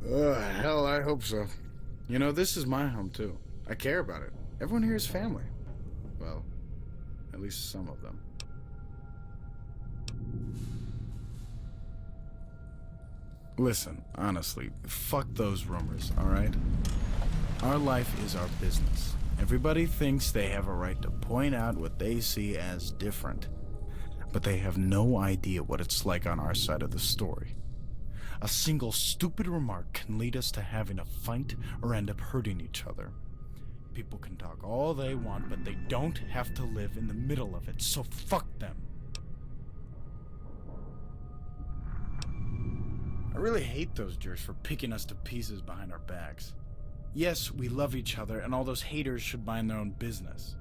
Hell, I hope so. You know, this is my home too. I care about it. Everyone here is family. Well, at least some of them. Listen, honestly, fuck those rumors, alright? Our life is our business. Everybody thinks they have a right to point out what they see as different. But they have no idea what it's like on our side of the story. A single stupid remark can lead us to having a fight or end up hurting each other. People can talk all they want, but they don't have to live in the middle of it, so fuck them. I really hate those jerks for picking us to pieces behind our backs. Yes, we love each other, and all those haters should mind their own business.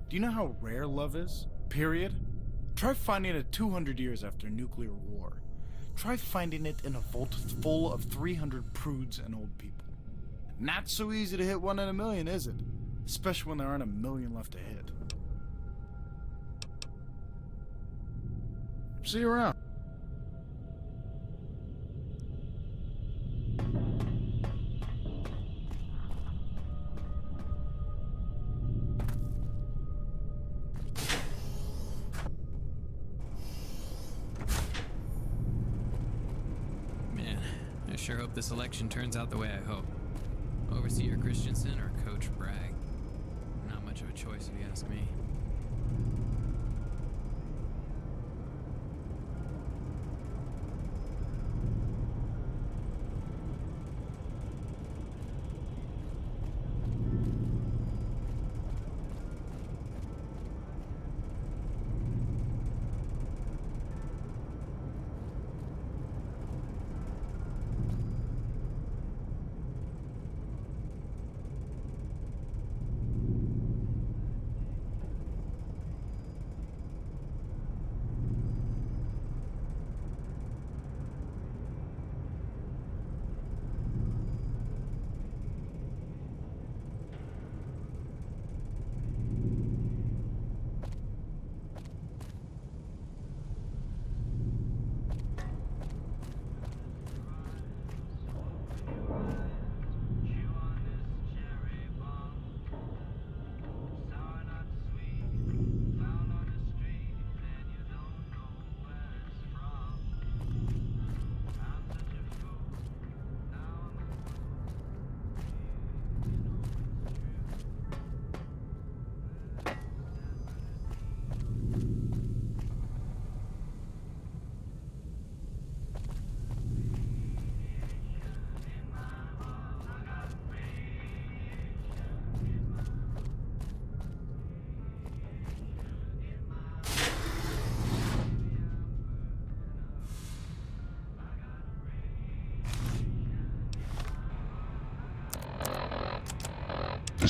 Do you know how rare love is? Period? Try finding it 200 years after nuclear war. Try finding it in a vault full of 300 prudes and old people. Not so easy to hit 1 in a million, is it? Especially when there aren't a million left to hit. See you around. I sure hope this election turns out the way I hope. Overseer Christensen or Coach Bragg? Not much of a choice if you ask me.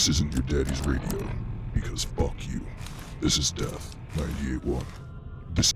This isn't your daddy's radio, because fuck you. This is Death 98.1. This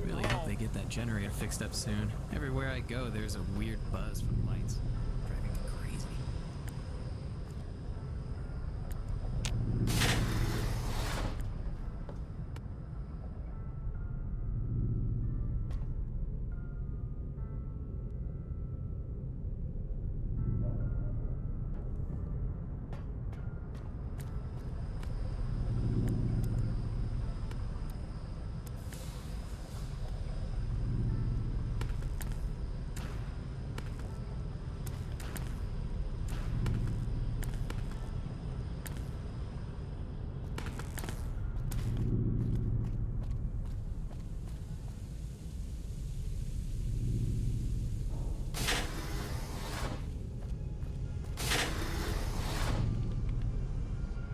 Really hope they get that generator fixed up soon. Everywhere I go, there's a weird buzz from lights. Driving me crazy.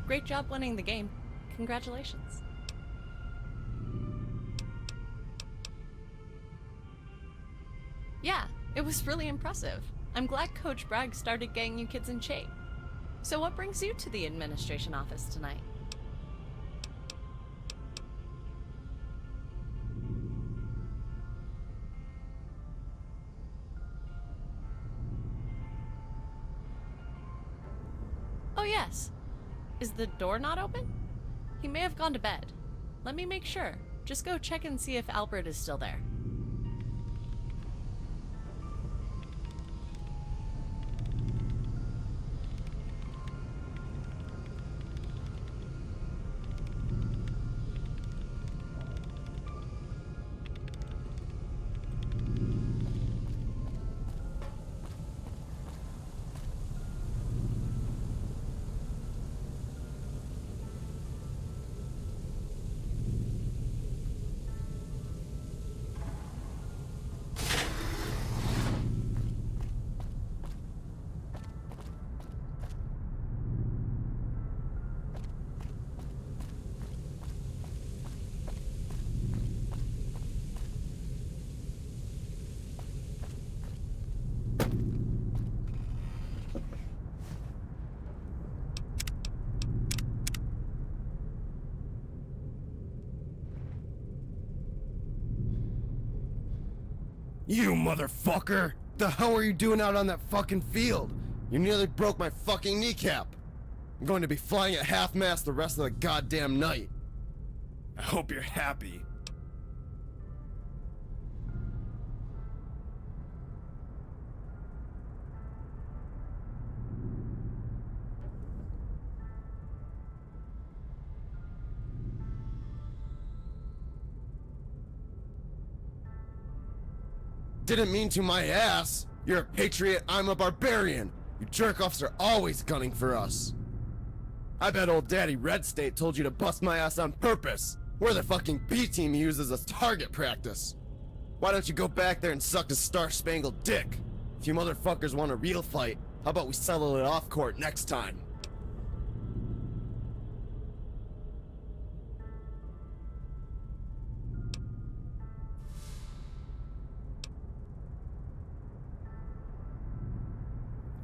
Great job winning the game. Congratulations. Yeah, it was really impressive. I'm glad Coach Bragg started getting you kids in shape. So what brings you to the administration office tonight? Oh yes. Is the door not open? He may have gone to bed. Let me make sure. Just go check and see if Albert is still there. You motherfucker! The hell are you doing out on that fucking field? You nearly broke my fucking kneecap. I'm going to be flying at half-mast the rest of the goddamn night. I hope you're happy. Didn't mean to my ass. You're a patriot, I'm a barbarian. You jerk-offs are always gunning for us. I bet old Daddy Red State told you to bust my ass on purpose. We're the fucking B team he uses as target practice. Why don't you go back there and suck his star-spangled dick? If you motherfuckers want a real fight, how about we settle it off court next time?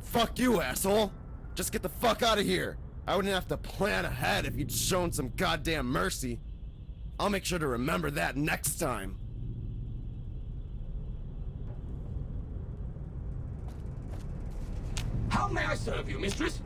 Fuck you, asshole! Just get the fuck out of here! I wouldn't have to plan ahead if you'd shown some goddamn mercy. I'll make sure to remember that next time. How may I serve you, mistress?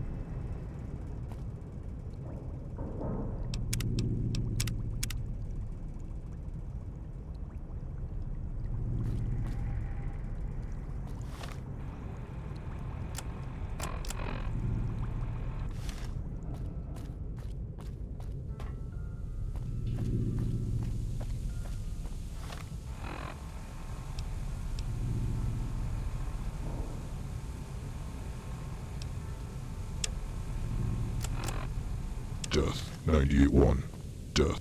Death 98-1. Death.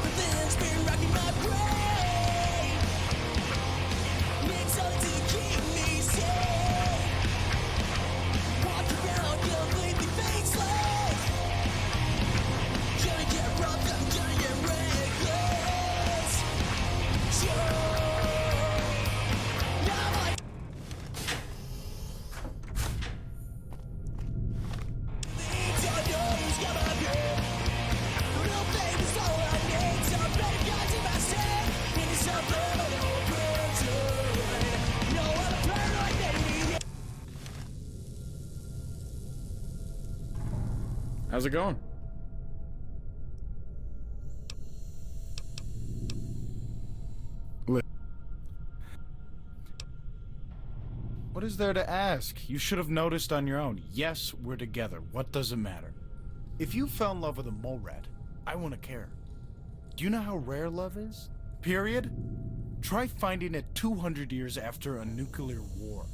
Something's been rocking my brain. Need something to keep me sane. Walk around completely faceless. Gonna get robbed, I'm gonna get reckless. Now I think I know who's got my grip. Real fame is all I need. Some better guys in my set. Need something I know prison. Know what a paranoid enemy. How's it going? What is there to ask? You should have noticed on your own. Yes, we're together. What does it matter? If you fell in love with a mole rat, I wouldn't care. Do you know how rare love is? Period? Try finding it 200 years after a nuclear war.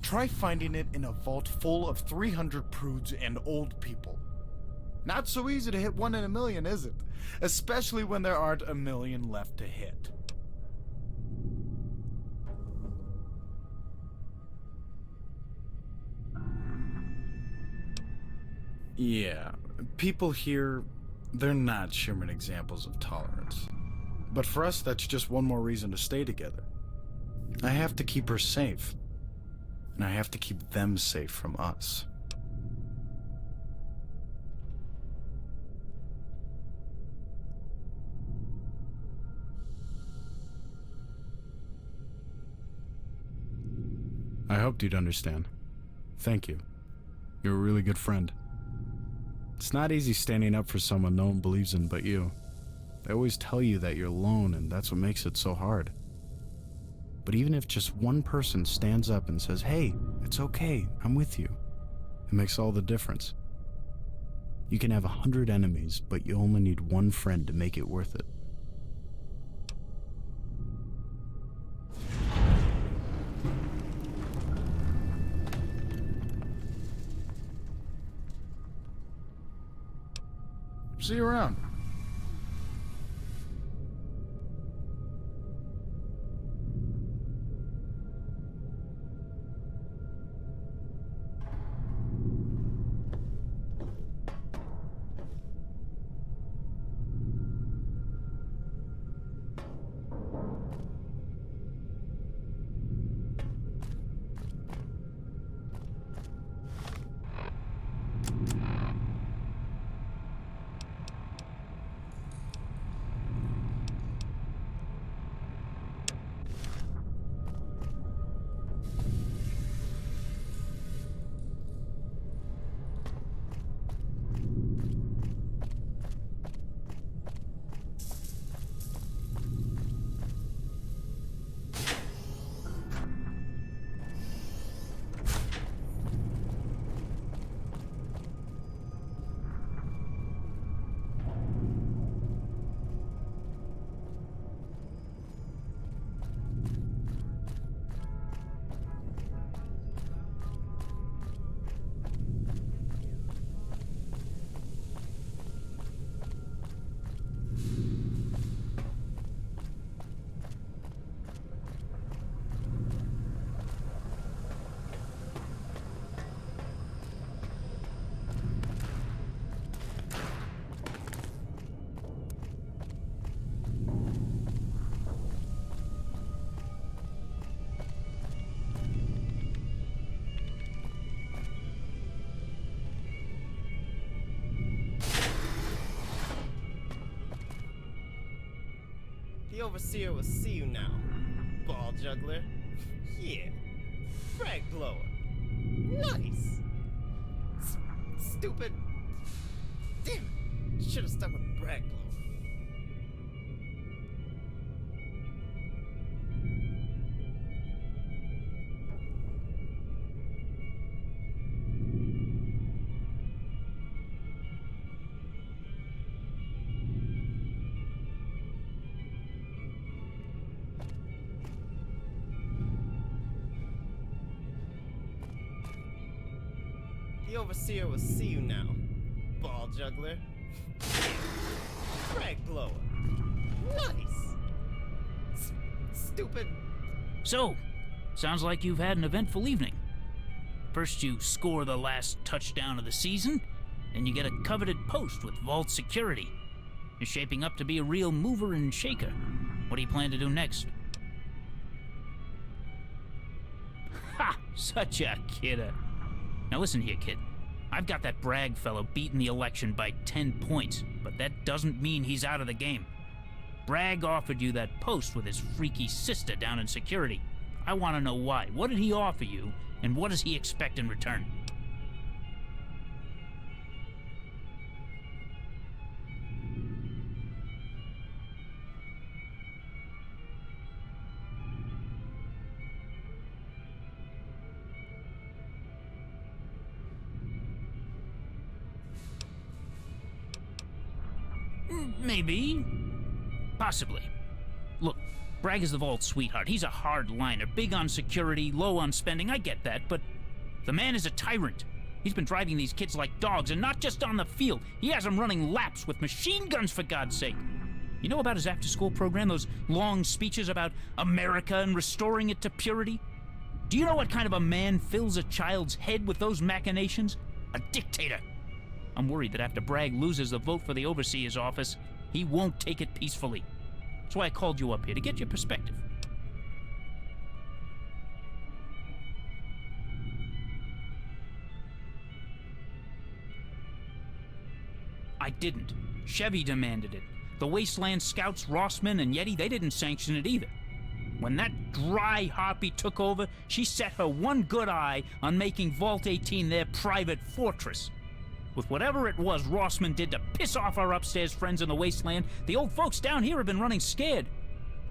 Try finding it in a vault full of 300 prudes and old people. Not so easy to hit 1 in a million, is it? Especially when there aren't a million left to hit. Yeah, people here, they're not Sherman examples of tolerance. But for us, that's just one more reason to stay together. I have to keep her safe. And I have to keep them safe from us. I hoped you'd understand. Thank you. You're a really good friend. It's not easy standing up for someone no one believes in but you. They always tell you that you're alone, and that's what makes it so hard. But even if just one person stands up and says, "Hey, it's okay, I'm with you," it makes all the difference. You can have 100 enemies, but you only need one friend to make it worth it. See you around. The Overseer will see you now, ball juggler. Yeah. Frag blower. Nice. Stupid. Damn it. Should have stuck with brag blower. The Overseer will see you now, ball juggler. Frag blower. Nice. Stupid. So, sounds like you've had an eventful evening. First you score the last touchdown of the season, then you get a coveted post with vault security. You're shaping up to be a real mover and shaker. What do you plan to do next? Ha! Such a kidder. Now listen here, kid. I've got that Bragg fellow beating the election by 10 points, but that doesn't mean he's out of the game. Bragg offered you that post with his freaky sister down in security. I want to know why. What did he offer you, and what does he expect in return? Maybe. Possibly. Look, Bragg is the vault's sweetheart. He's a hard liner, big on security, low on spending. I get that, but the man is a tyrant. He's been driving these kids like dogs, and not just on the field. He has them running laps with machine guns, for God's sake. You know about his after-school program, those long speeches about America and restoring it to purity? Do you know what kind of a man fills a child's head with those machinations? A dictator. I'm worried that after Bragg loses the vote for the Overseer's office, he won't take it peacefully. That's why I called you up here, to get your perspective. I didn't. Chevy demanded it. The Wasteland Scouts, Rossman, and Yeti, they didn't sanction it either. When that dry harpy took over, she set her one good eye on making Vault 18 their private fortress. With whatever it was Rossman did to piss off our upstairs friends in the Wasteland, the old folks down here have been running scared.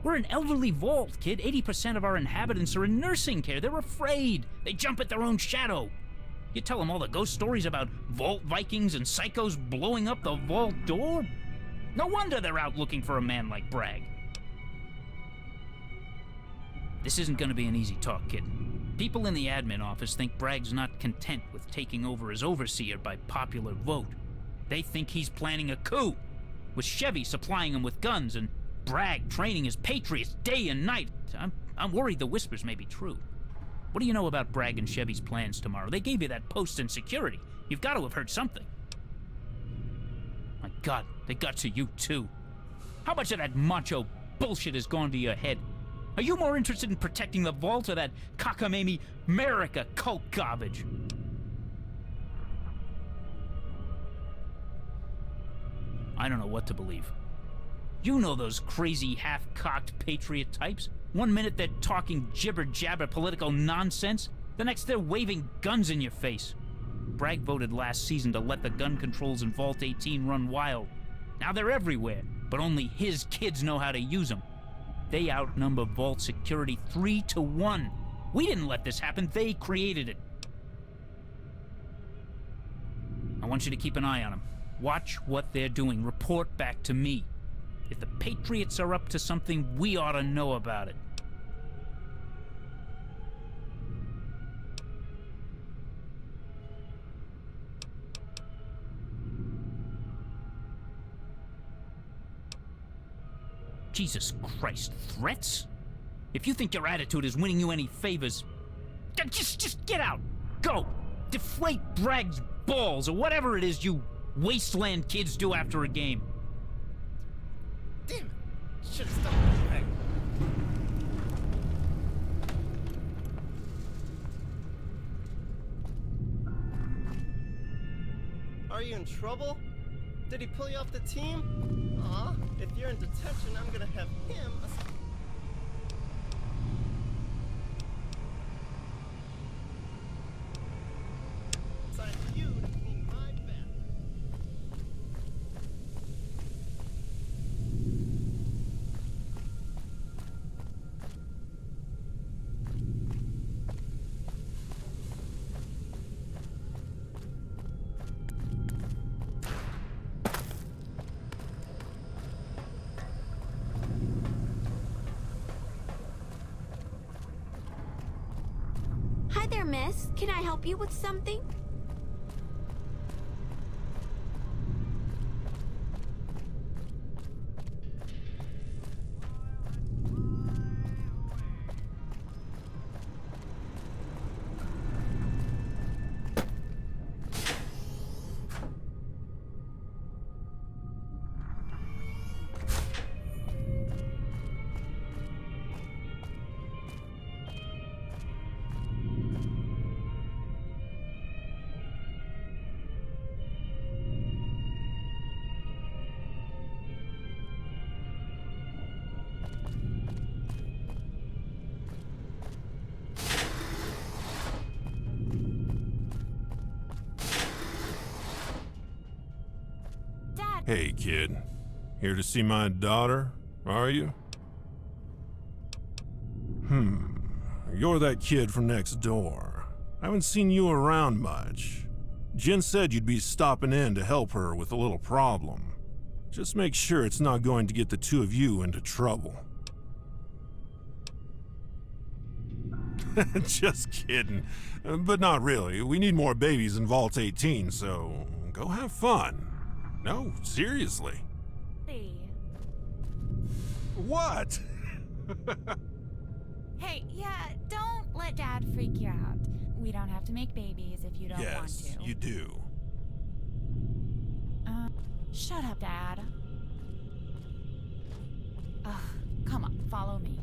We're an elderly vault, kid. 80% of our inhabitants are in nursing care. They're afraid. They jump at their own shadow. You tell them all the ghost stories about vault Vikings and psychos blowing up the vault door? No wonder they're out looking for a man like Bragg. This isn't going to be an easy talk, kid. People in the admin office think Bragg's not content with taking over as overseer by popular vote. They think he's planning a coup, with Chevy supplying him with guns and Bragg training his patriots day and night. I'm worried the whispers may be true. What do you know about Bragg and Chevy's plans tomorrow? They gave you that post in security. You've got to have heard something. My God, they got to you too. How much of that macho bullshit has gone to your head? Are you more interested in protecting the vault or that cockamamie America cult garbage? I don't know what to believe. You know those crazy half-cocked patriot types. One minute they're talking jibber-jabber political nonsense, the next they're waving guns in your face. Bragg voted last season to let the gun controls in Vault 18 run wild. Now they're everywhere, but only his kids know how to use them. They outnumber Vault security 3-1. We didn't let this happen, they created it. I want you to keep an eye on them. Watch what they're doing. Report back to me. If the Patriots are up to something, we ought to know about it. Jesus Christ, threats? If you think your attitude is winning you any favors, just get out. Go. Deflate Bragg's balls or whatever it is you Wasteland kids do after a game. Damn it. Should've stuck with Bragg. Are you in trouble? Did he pull you off the team? Aw, if you're in detention, I'm gonna have him assign you to clean my bed. Hi there, miss. Can I help you with something? Hey, kid. Here to see my daughter, are you? You're that kid from next door. I haven't seen you around much. Jen said you'd be stopping in to help her with a little problem. Just make sure it's not going to get the two of you into trouble. Just kidding. But not really. We need more babies in Vault 18, so go have fun. No, seriously. What? Hey, yeah, don't let Dad freak you out. We don't have to make babies if you don't want Yes, to. you do. Shut up, Dad. Ugh, come on, follow me.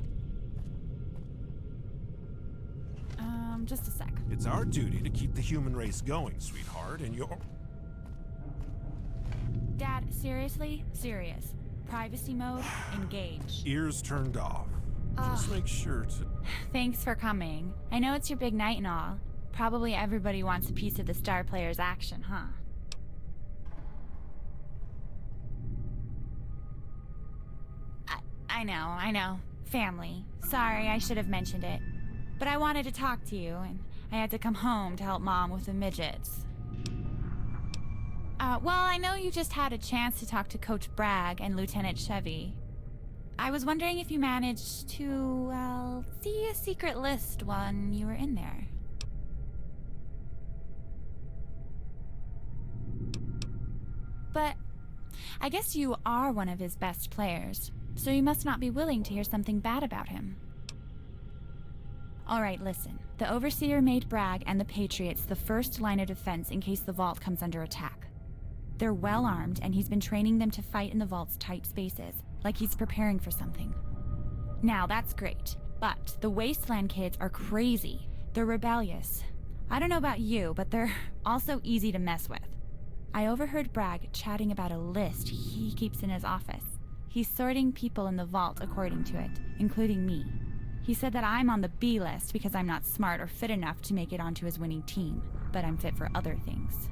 Just a sec. It's our duty to keep the human race going, sweetheart, and you're... Dad, seriously? Serious. Privacy mode, engage. Ears turned off. Just make sure to... Thanks for coming. I know it's your big night and all. Probably everybody wants a piece of the star player's action, huh? I know. Family. Sorry, I should have mentioned it. But I wanted to talk to you, and I had to come home to help Mom with the midgets. Well, I know you just had a chance to talk to Coach Bragg and Lieutenant Chevy. I was wondering if you managed to, well, see a secret list when you were in there. But I guess you are one of his best players, so you must not be willing to hear something bad about him. Alright, listen. The Overseer made Bragg and the Patriots the first line of defense in case the Vault comes under attack. They're well armed, and he's been training them to fight in the Vault's tight spaces, like he's preparing for something. Now, that's great, but the Wasteland kids are crazy. They're rebellious. I don't know about you, but they're also easy to mess with. I overheard Bragg chatting about a list he keeps in his office. He's sorting people in the Vault according to it, including me. He said that I'm on the B list because I'm not smart or fit enough to make it onto his winning team, but I'm fit for other things.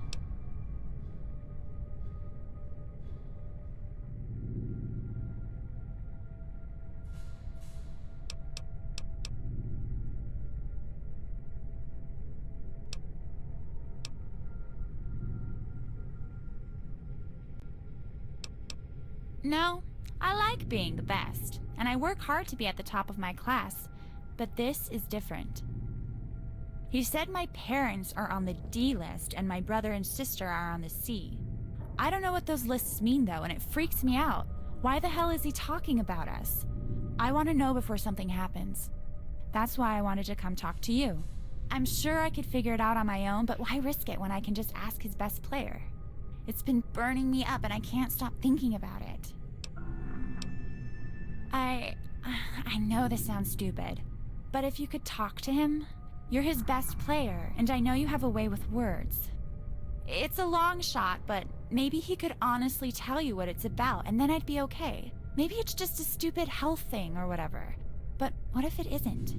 No, I like being the best, and I work hard to be at the top of my class, but this is different. He said my parents are on the D list and my brother and sister are on the C. I don't know what those lists mean though, and it freaks me out. Why the hell is he talking about us? I want to know before something happens. That's why I wanted to come talk to you. I'm sure I could figure it out on my own, but why risk it when I can just ask his best player? It's been burning me up and I can't stop thinking about it. I know this sounds stupid, but if you could talk to him, you're his best player, and I know you have a way with words. It's a long shot, but maybe he could honestly tell you what it's about, and then I'd be okay. Maybe it's just a stupid health thing or whatever. But what if it isn't?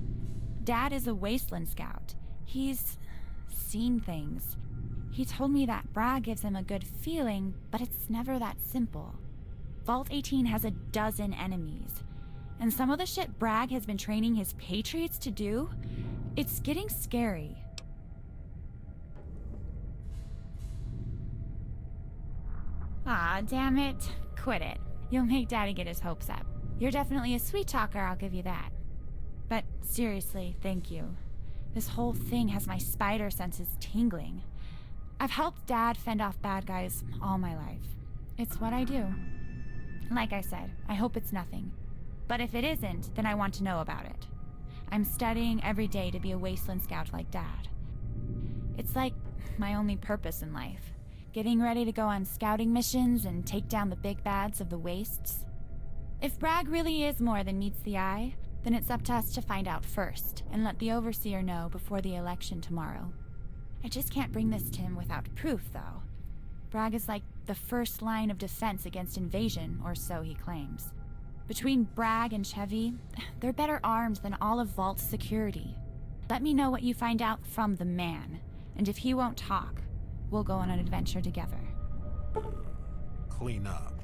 Dad is a wasteland scout. He's seen things. He told me that Bragg gives him a good feeling, but it's never that simple. Vault 18 has a dozen enemies, and some of the shit Bragg has been training his Patriots to do, it's getting scary. Aw, damn it. Quit it. You'll make Daddy get his hopes up. You're definitely a sweet talker, I'll give you that. But seriously, thank you. This whole thing has my spider senses tingling. I've helped Dad fend off bad guys all my life. It's what I do. Like I said, I hope it's nothing. But if it isn't, then I want to know about it. I'm studying every day to be a wasteland scout like Dad. It's like my only purpose in life. Getting ready to go on scouting missions and take down the big bads of the wastes. If Bragg really is more than meets the eye, then it's up to us to find out first and let the Overseer know before the election tomorrow. I just can't bring this to him without proof, though. Bragg is like the first line of defense against invasion, or so he claims. Between Bragg and Chevy, they're better armed than all of Vault's security. Let me know what you find out from the man, and if he won't talk, we'll go on an adventure together. Clean up.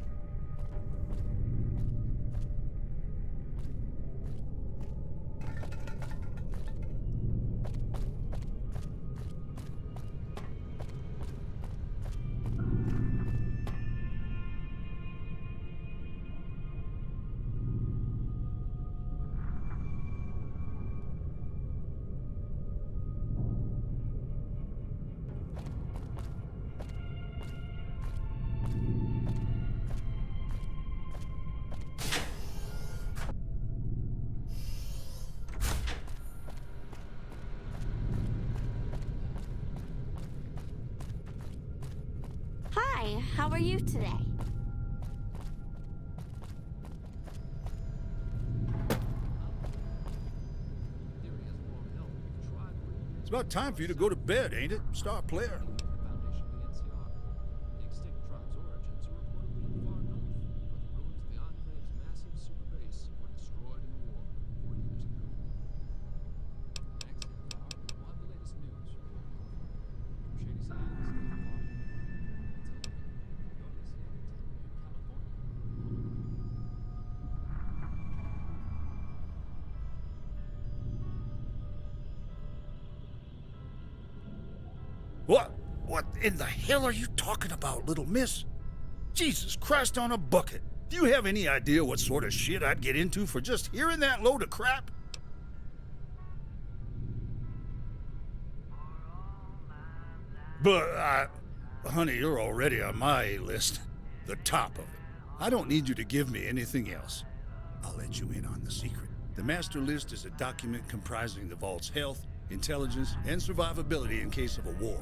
Hi, how are you today? It's about time for you to go to bed, ain't it, star player? What in the hell are you talking about, little miss? Jesus Christ on a bucket. Do you have any idea what sort of shit I'd get into for just hearing that load of crap? But, honey, you're already on my A-list. The top of it. I don't need you to give me anything else. I'll let you in on the secret. The master list is a document comprising the Vault's health, intelligence, and survivability in case of a war.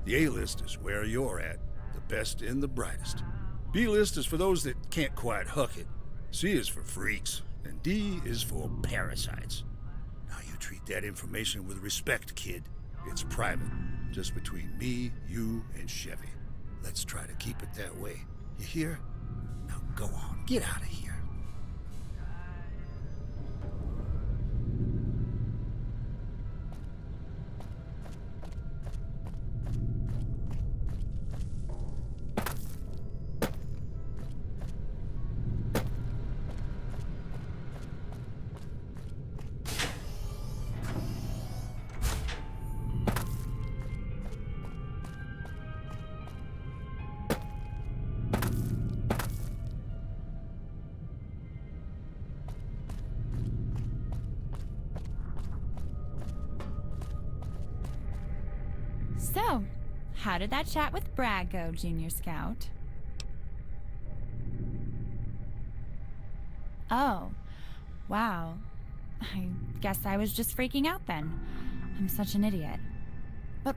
The A-list is where you're at, the best and the brightest. B-list is for those that can't quite huck it. C is for freaks, and D is for parasites. Now you treat that information with respect, kid. It's private, just between me, you, and Chevy. Let's try to keep it that way. You hear? Now go on, get out of here. So, how did that chat with Bragg go, Junior Scout? Oh, wow. I guess I was just freaking out then. I'm such an idiot. But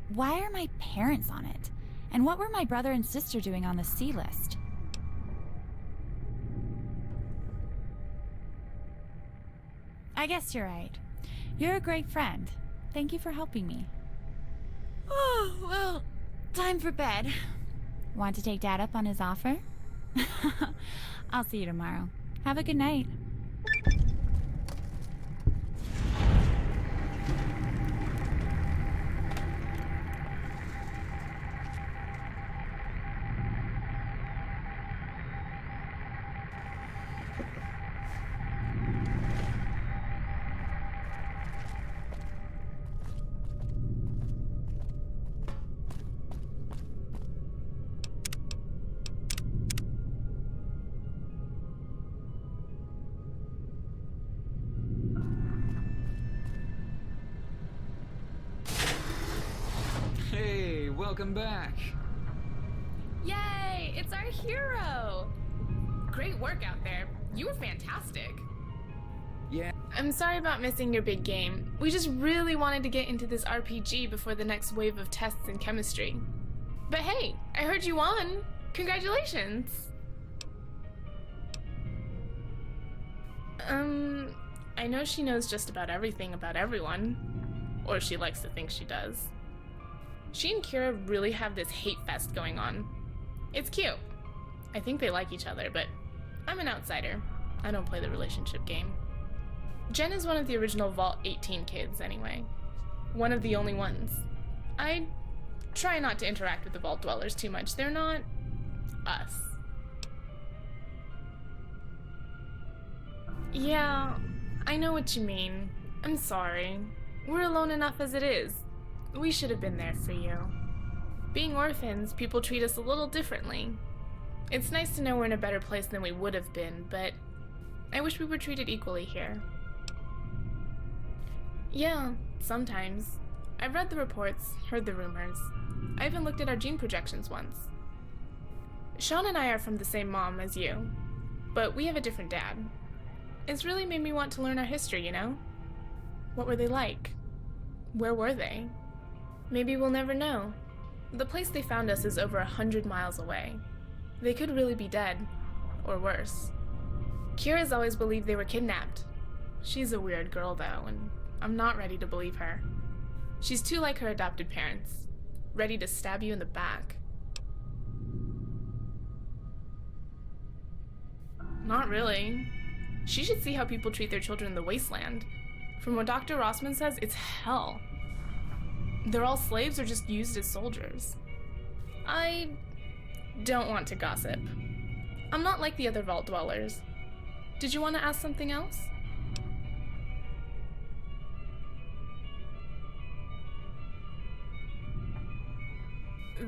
why are my parents on it? And what were my brother and sister doing on the C list? I guess you're right. You're a great friend. Thank you for helping me. Oh, well, time for bed. Want to take Dad up on his offer? I'll see you tomorrow. Have a good night. Hey, welcome back. Yay! It's our hero! Great work out there. You were fantastic. Yeah. I'm sorry about missing your big game. We just really wanted to get into this RPG before the next wave of tests in chemistry. But hey, I heard you won. Congratulations. I know she knows just about everything about everyone. Or she likes to think she does. She and Kira really have this hate fest going on. It's cute. I think they like each other, but I'm an outsider. I don't play the relationship game. Jen is one of the original Vault 18 kids, anyway. One of the only ones. I try not to interact with the Vault Dwellers too much. They're not us. Yeah, I know what you mean. I'm sorry. We're alone enough as it is. We should have been there for you. Being orphans, people treat us a little differently. It's nice to know we're in a better place than we would have been, but I wish we were treated equally here. Yeah, sometimes. I've read the reports, heard the rumors. I even looked at our gene projections once. Sean and I are from the same mom as you, but we have a different dad. It's really made me want to learn our history, you know? What were they like? Where were they? Maybe we'll never know. The place they found us is over 100 miles away. They could really be dead, or worse. Kira's always believed they were kidnapped. She's a weird girl, though, and I'm not ready to believe her. She's too like her adopted parents, ready to stab you in the back. Not really. She should see how people treat their children in the wasteland. From what Dr. Rossman says, it's hell. They're all slaves or just used as soldiers. I don't want to gossip. I'm not like the other Vault Dwellers. Did you want to ask something else?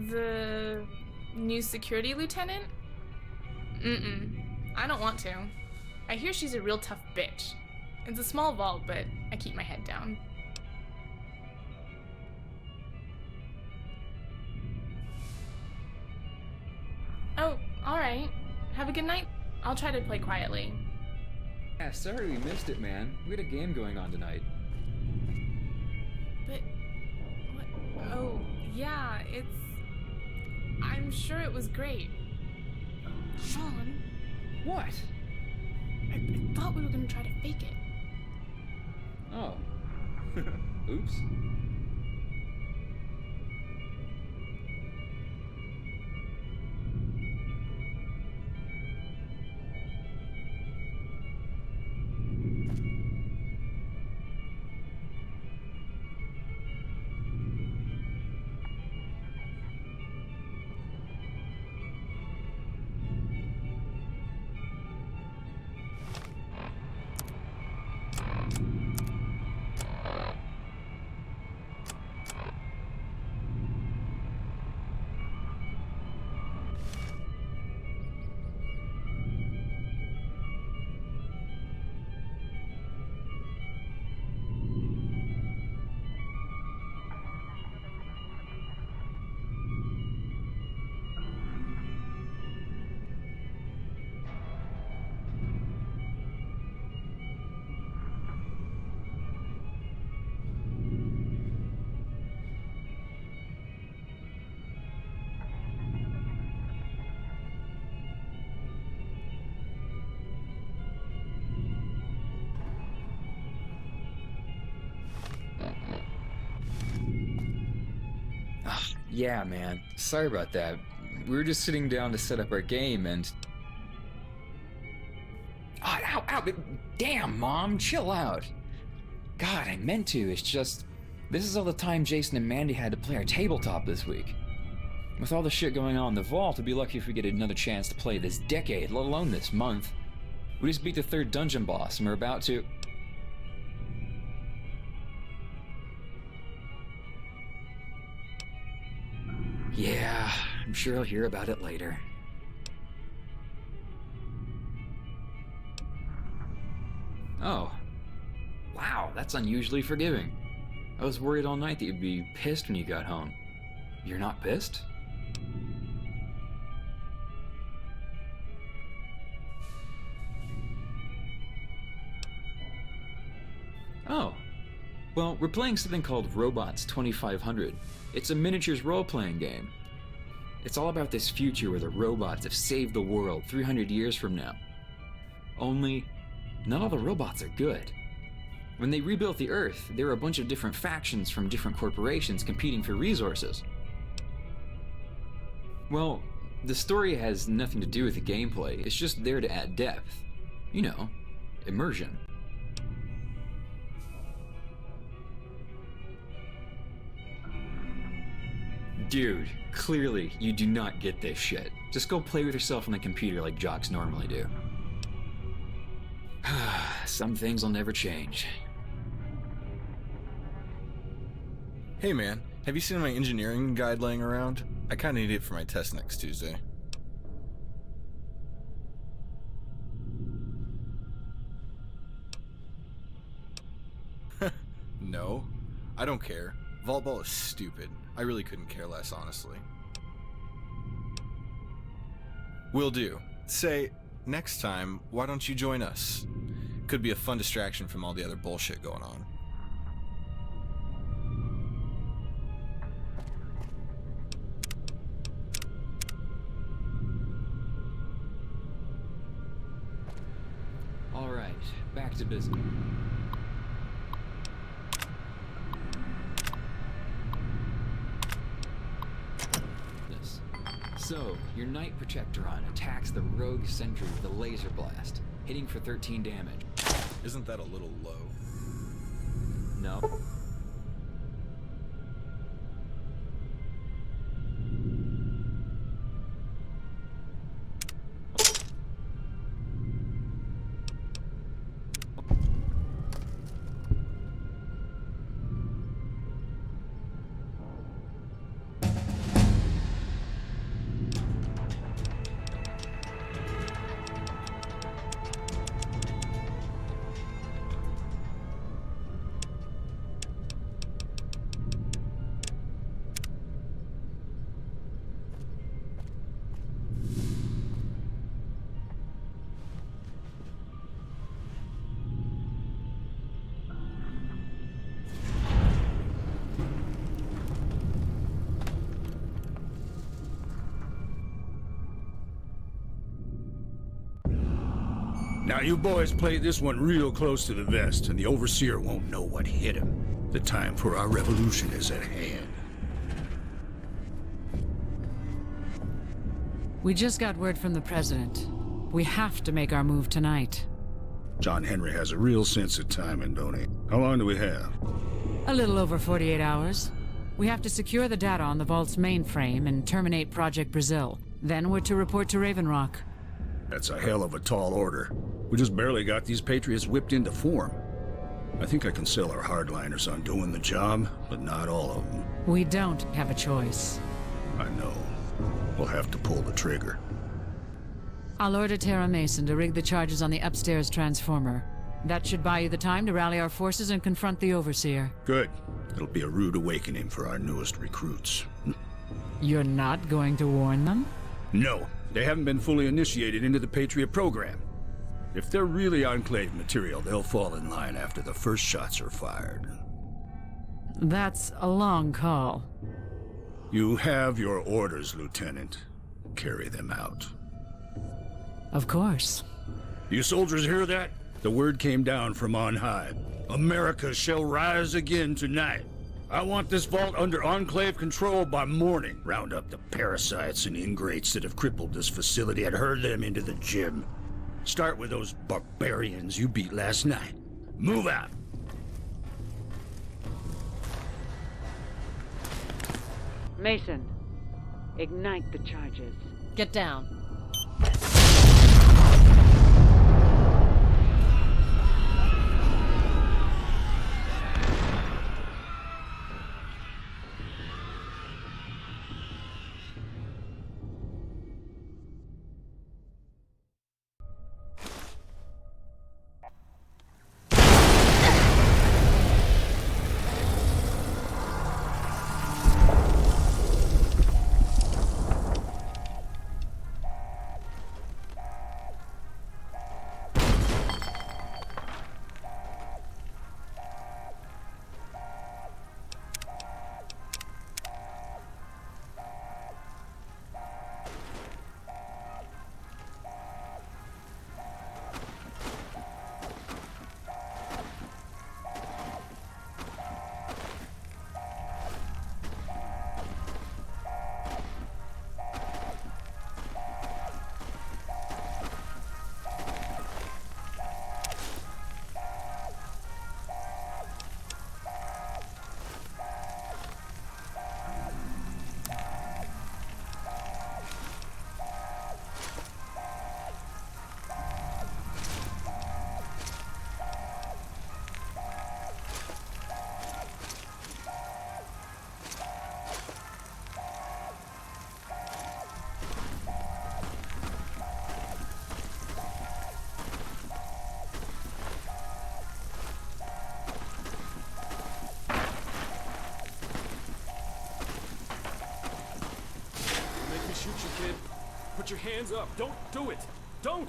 The new security lieutenant? I don't want to. I hear she's a real tough bitch. It's a small vault, but I keep my head down. Oh, alright. Have a good night. I'll try to play quietly. Yeah, sorry we missed it, man. We had a game going on tonight. But... what? Oh, yeah, it's... I'm sure it was great. Sean? What? I thought we were gonna try to fake it. Oh. Oops. Yeah, man. Sorry about that. We were just sitting down to set up our game and... Oh, ow, ow, damn, Mom, chill out. God, I meant to, it's just... This is all the time Jason and Mandy had to play our tabletop this week. With all the shit going on in the vault, we'd be lucky if we get another chance to play this decade, let alone this month. We just beat the 3rd dungeon boss, and we're about to... Yeah, I'm sure I'll hear about it later. Oh. Wow, that's unusually forgiving. I was worried all night that you'd be pissed when you got home. You're not pissed? Oh. Well, we're playing something called Robots 2500. It's a miniatures role-playing game. It's all about this future where the robots have saved the world 300 years from now. Only, not all the robots are good. When they rebuilt the Earth, there were a bunch of different factions from different corporations competing for resources. Well, the story has nothing to do with the gameplay, it's just there to add depth. You know, immersion. Dude, clearly you do not get this shit. Just go play with yourself on the computer like jocks normally do. Some things will never change. Hey man, have you seen my engineering guide laying around? I kinda need it for my test next Tuesday. No, I don't care. Vault Ball is stupid. I really couldn't care less, honestly. Will do. Say, next time, why don't you join us? Could be a fun distraction from all the other bullshit going on. All right, back to business. So, your Knight Protectoron attacks the rogue sentry with a laser blast, hitting for 13 damage. Isn't that a little low? No. Now you boys play this one real close to the vest, and the Overseer won't know what hit him. The time for our revolution is at hand. We just got word from the President. We have to make our move tonight. John Henry has a real sense of timing, don't he? How long do we have? A little over 48 hours. We have to secure the data on the Vault's mainframe and terminate Project Brazil. Then we're to report to Raven Rock. That's a hell of a tall order. We just barely got these Patriots whipped into form. I think I can sell our hardliners on doing the job, but not all of them. We don't have a choice. I know. We'll have to pull the trigger. I'll order Tara Mason to rig the charges on the upstairs transformer. That should buy you the time to rally our forces and confront the Overseer. Good. It'll be a rude awakening for our newest recruits. You're not going to warn them? No. They haven't been fully initiated into the Patriot program. If they're really Enclave material, they'll fall in line after the first shots are fired. That's a long call. You have your orders, Lieutenant. Carry them out. Of course. You soldiers hear that? The word came down from on high. America shall rise again tonight. I want this vault under Enclave control by morning. Round up the parasites and ingrates that have crippled this facility and herd them into the gym. Start with those barbarians you beat last night. Move out. Mason, ignite the charges. Get down. Shoot you, kid. Put your hands up. Don't do it. Don't!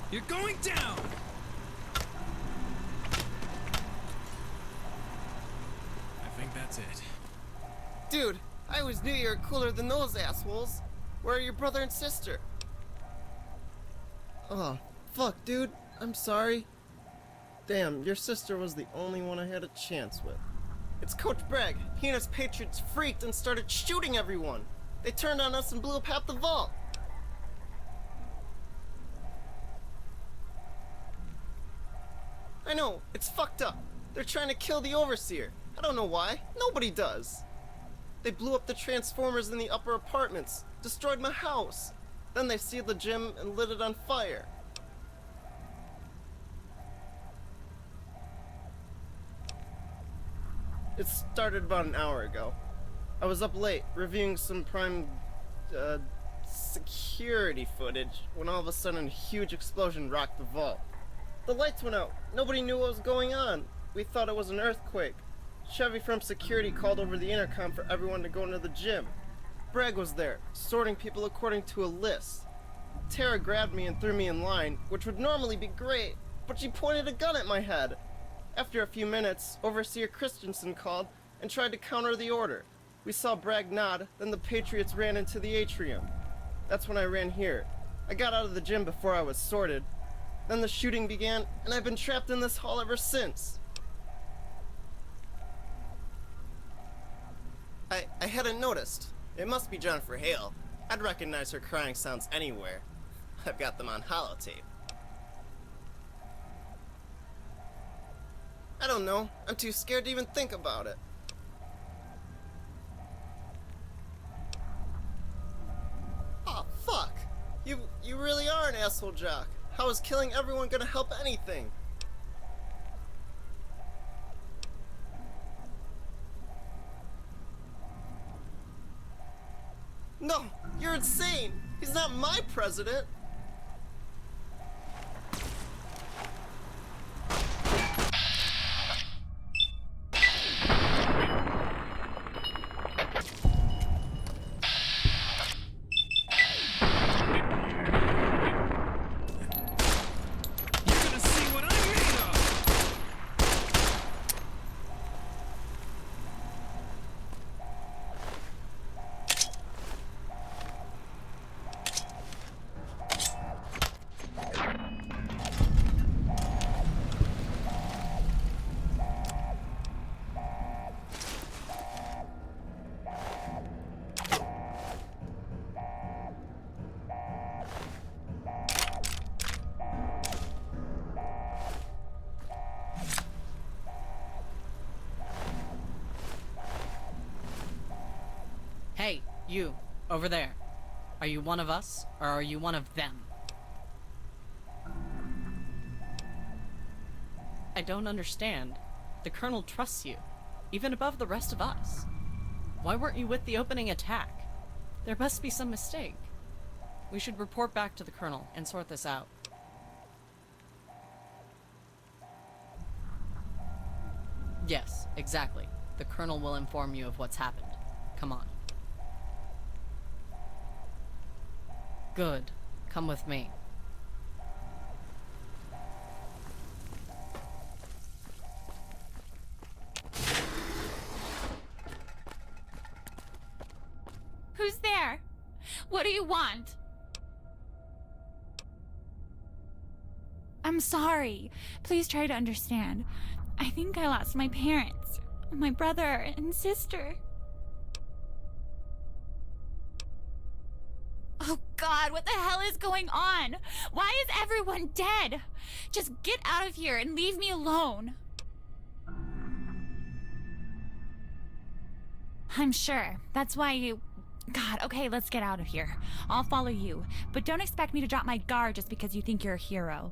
You're going down! I think that's it. Dude, I always knew you were cooler than those assholes. Where are your brother and sister? Oh, fuck, dude. I'm sorry. Damn, your sister was the only one I had a chance with. It's Coach Bragg. He and his Patriots freaked and started shooting everyone. They turned on us and blew up half the vault. I know, it's fucked up. They're trying to kill the Overseer. I don't know why. Nobody does. They blew up the transformers in the upper apartments, destroyed my house. Then they sealed the gym and lit it on fire. It started about an hour ago. I was up late, reviewing some prime, security footage, when all of a sudden a huge explosion rocked the vault. The lights went out. Nobody knew what was going on. We thought it was an earthquake. Chevy from security called over the intercom for everyone to go into the gym. Bragg was there, sorting people according to a list. Tara grabbed me and threw me in line, which would normally be great, but she pointed a gun at my head. After a few minutes, Overseer Christensen called and tried to counter the order. We saw Bragg nod, then the Patriots ran into the atrium. That's when I ran here. I got out of the gym before I was sorted. Then the shooting began, and I've been trapped in this hall ever since. I hadn't noticed. It must be Jennifer Hale. I'd recognize her crying sounds anywhere. I've got them on holotape. I don't know. I'm too scared to even think about it. Oh, fuck. You really are an asshole jock. How is killing everyone gonna help anything? No, you're insane. He's not my president. Hey, you, over there. Are you one of us, or are you one of them? I don't understand. The Colonel trusts you, even above the rest of us. Why weren't you with the opening attack? There must be some mistake. We should report back to the Colonel and sort this out. Yes, exactly. The Colonel will inform you of what's happened. Come on. Good. Come with me. Who's there? What do you want? I'm sorry. Please try to understand. I think I lost my parents, my brother and sister. Oh God, what the hell is going on? Why is everyone dead? Just get out of here and leave me alone. I'm sure. That's why you... God, okay, let's get out of here. I'll follow you, but don't expect me to drop my guard just because you think you're a hero.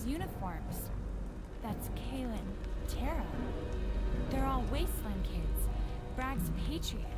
Uniforms. That's Kaylin, Tara. They're all Wasteland kids. Bragg's Patriots.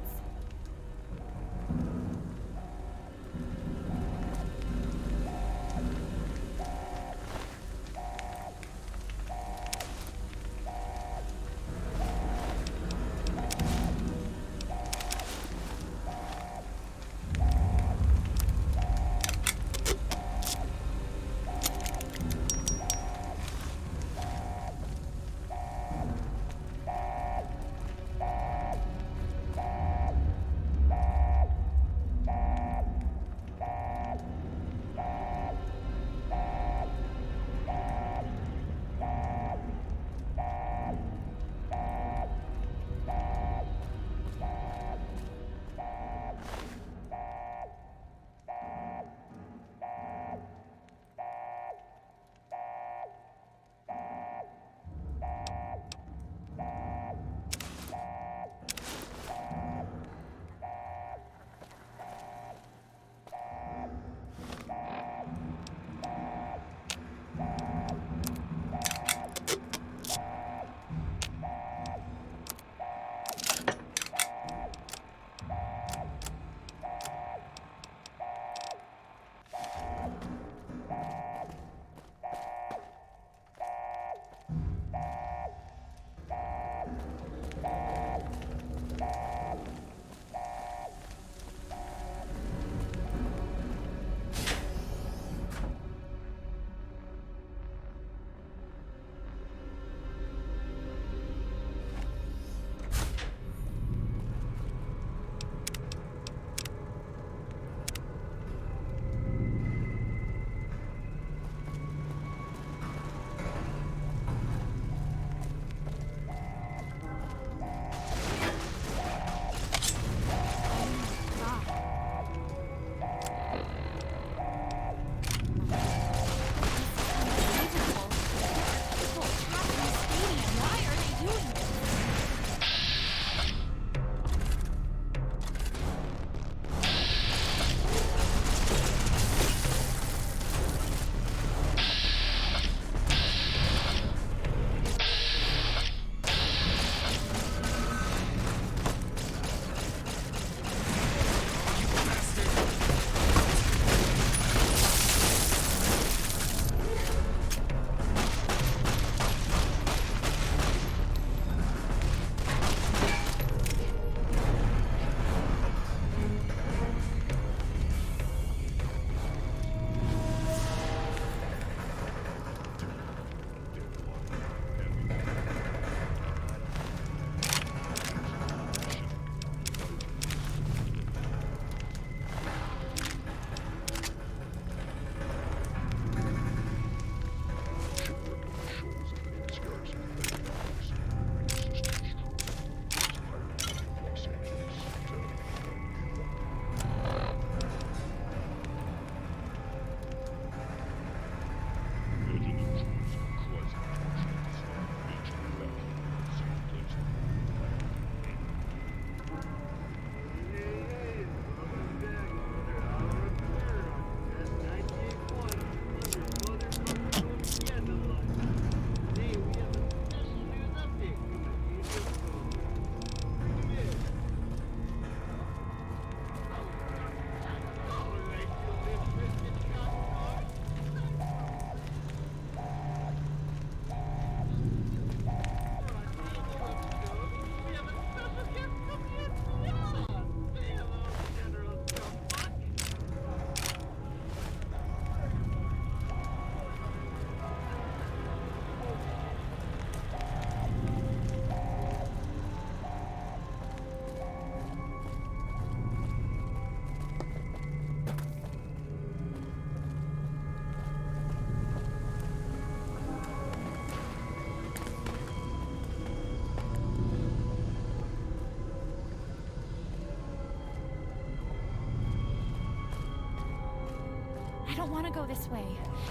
don't want to go this way.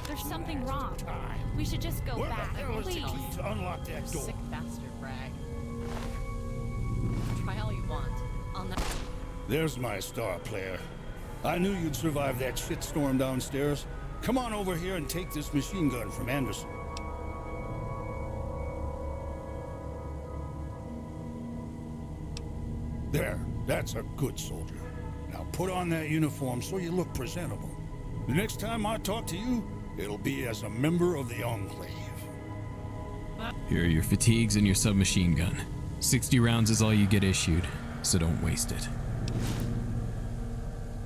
There's something wrong. We should just go back, please. To unlock that door. Sick bastard, Bragg. Try all you want. I'll never. There's my star player. I knew you'd survive that shitstorm downstairs. Come on over here and take this machine gun from Anderson. There, that's a good soldier. Now put on that uniform so you look presentable. The next time I talk to you, it'll be as a member of the Enclave. Here are your fatigues and your submachine gun. 60 rounds is all you get issued, so don't waste it.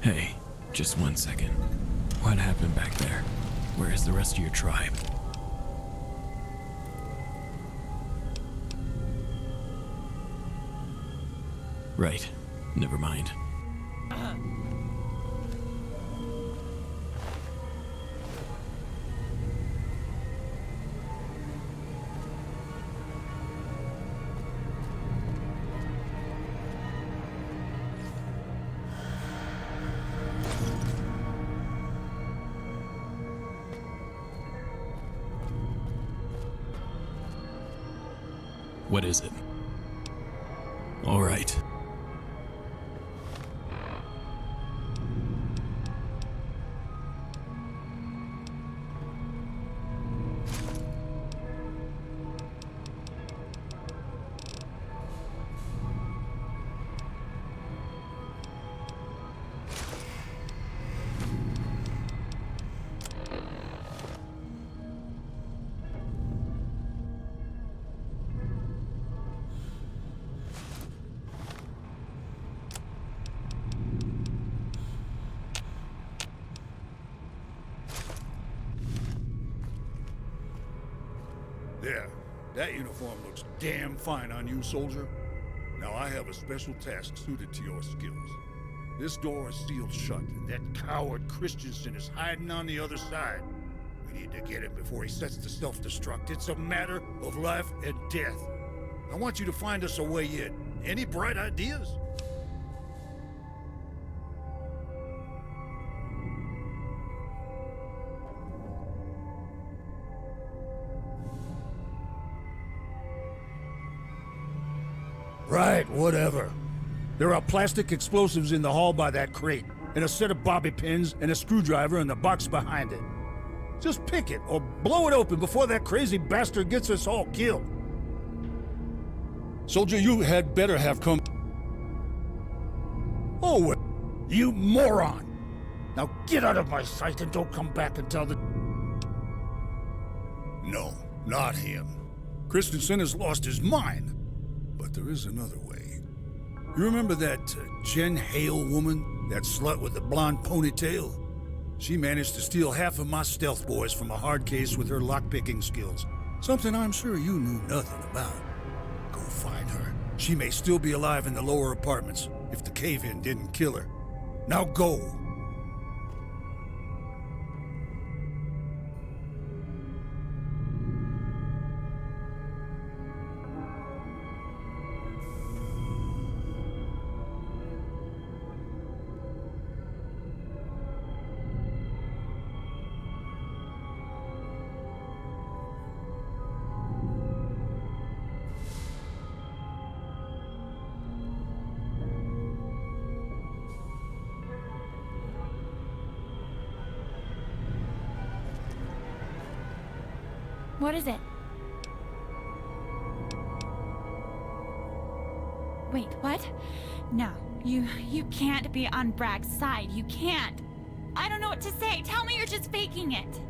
Hey, just 1 second. What happened back there? Where is the rest of your tribe? Right. Never mind. What is it? All right. There, that uniform looks damn fine on you, soldier. Now I have a special task suited to your skills. This door is sealed shut, and that coward Christensen is hiding on the other side. We need to get him before he sets to self-destruct. It's a matter of life and death. I want you to find us a way in. Any bright ideas? Right, whatever. There are plastic explosives in the hall by that crate, and a set of bobby pins and a screwdriver in the box behind it. Just pick it or blow it open before that crazy bastard gets us all killed. Soldier, you had better have come. Oh, you moron! Now get out of my sight and don't come back until the... No, not him. Christensen has lost his mind. But there is another way. You remember that Jen Hale woman? That slut with the blonde ponytail? She managed to steal half of my stealth boys from a hard case with her lockpicking skills. Something I'm sure you knew nothing about. Go find her. She may still be alive in the lower apartments if the cave-in didn't kill her. Now go! What is it? Wait, what? No, you can't be on Bragg's side. You can't. I don't know what to say. Tell me you're just faking it.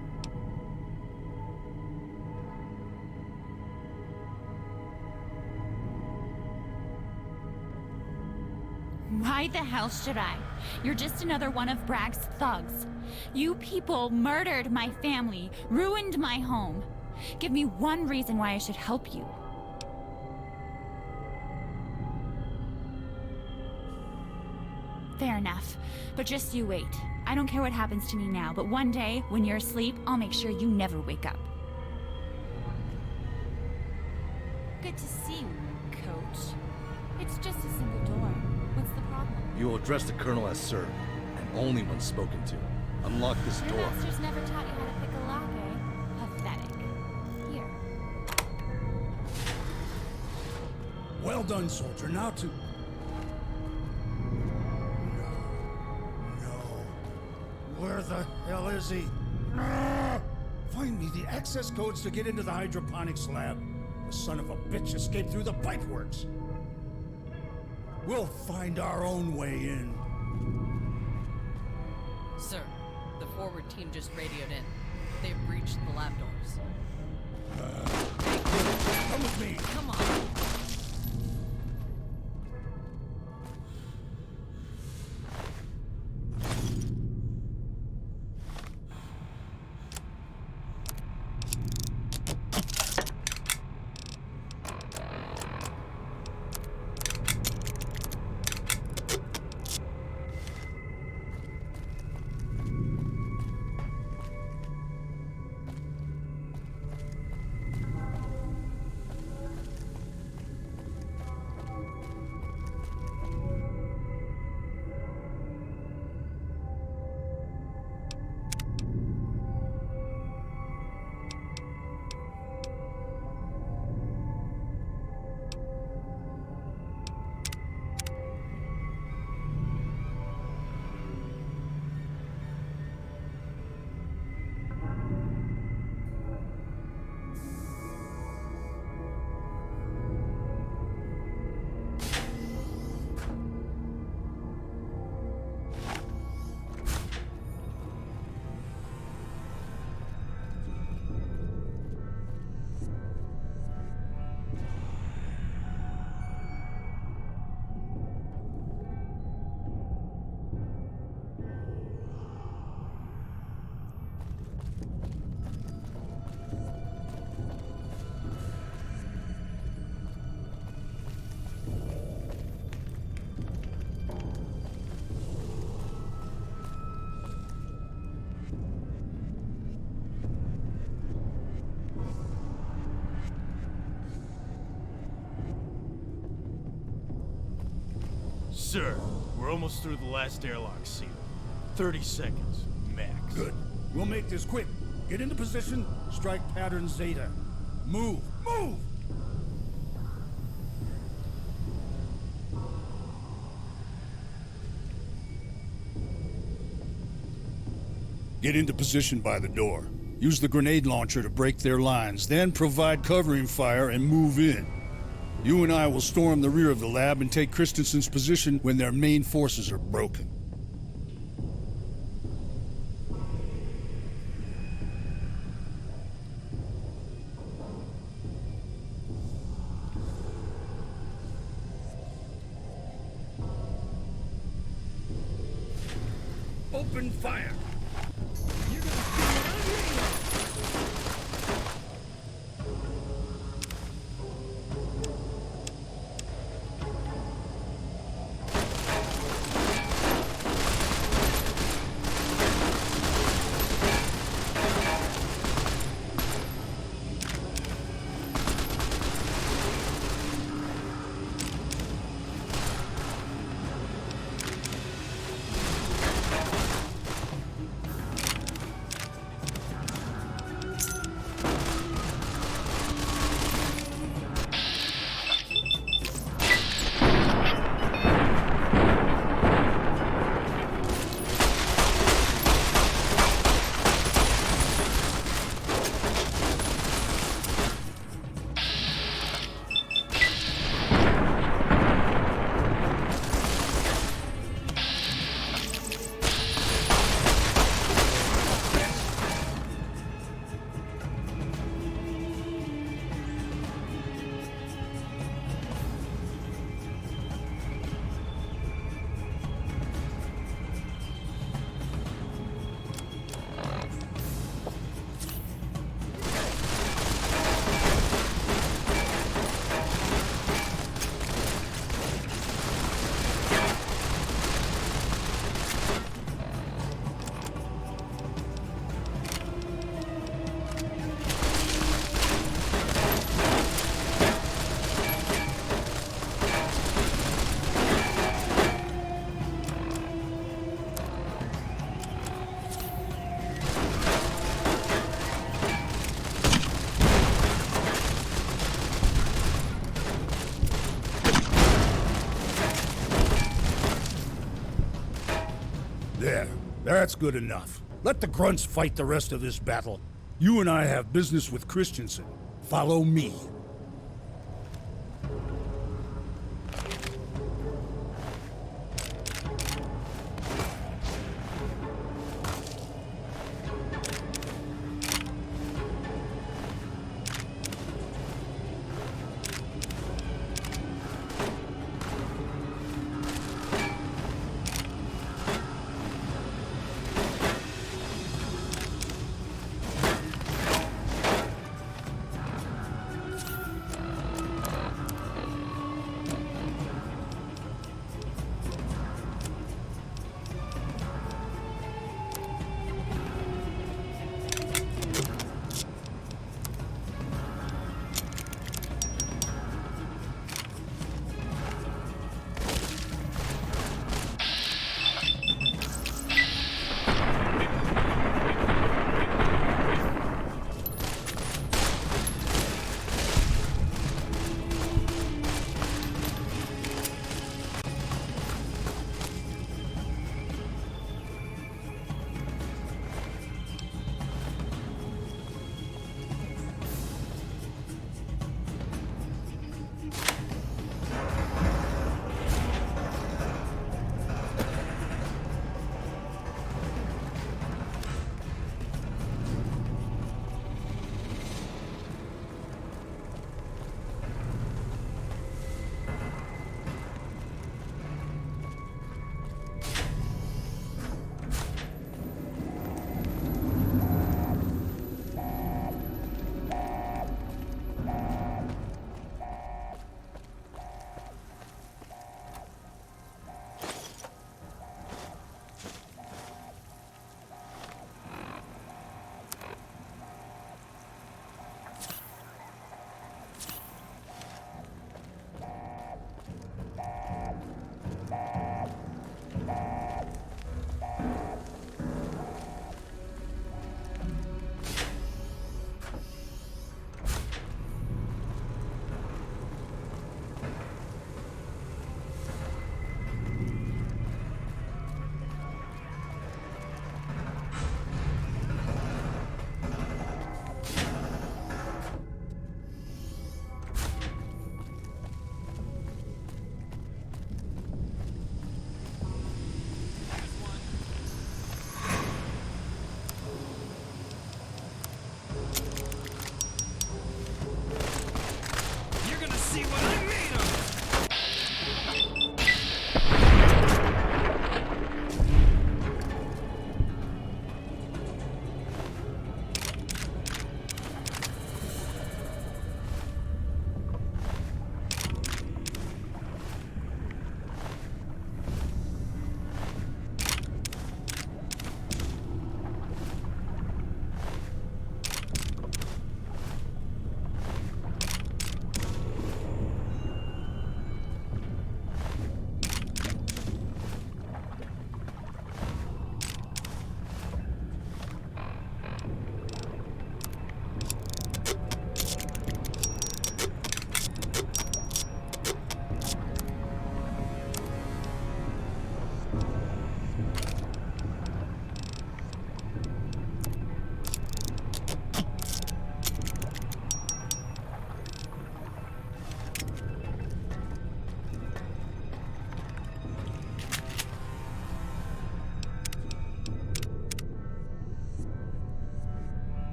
Why the hell should I? You're just another one of Bragg's thugs. You people murdered my family, ruined my home. Give me one reason why I should help you. Fair enough, but just you wait. I don't care what happens to me now, but one day, when you're asleep, I'll make sure you never wake up. Good to see you, Coach. It's just a simple door. What's the problem? You will address the Colonel as Sir, and only when spoken to. Unlock this Your door. masters never taught you how to pick a lock, eh? Pathetic. Here. Well done, soldier. Now to... No. Where the hell is he? Find me the access codes to get into the hydroponics lab. The son of a bitch escaped through the pipeworks. We'll find our own way in. Sir, the forward team just radioed in. They've breached the lab doors. Come with me. Come on. Sir, we're almost through the last airlock seal. 30 seconds, max. Good. We'll make this quick. Get into position, strike pattern Zeta. Move! Move! Get into position by the door. Use the grenade launcher to break their lines, then provide covering fire and move in. You and I will storm the rear of the lab and take Christensen's position when their main forces are broken. Open fire! That's good enough. Let the grunts fight the rest of this battle. You and I have business with Christensen. Follow me.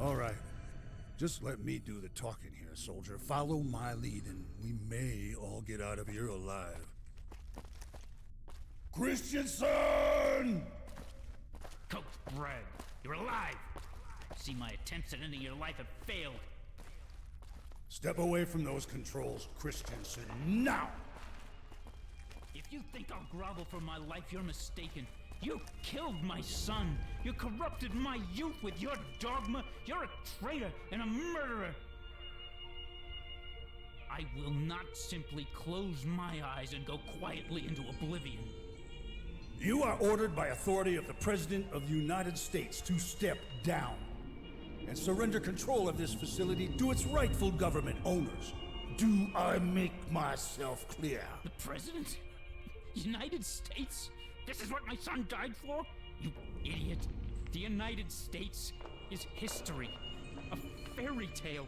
All right. Just let me do the talking here, soldier. Follow my lead, and we may all get out of here alive. Christensen! Coach Bragg, you're alive! See, my attempts at ending your life have failed. Step away from those controls, Christensen, now! If you think I'll grovel for my life, you're mistaken. You killed my son. You corrupted my youth with your dogma. You're a traitor and a murderer. I will not simply close my eyes and go quietly into oblivion. You are ordered by authority of the President of the United States to step down and surrender control of this facility to its rightful government owners. Do I make myself clear? The President? United States? This is what my son died for? You idiot. The United States is history. A fairy tale.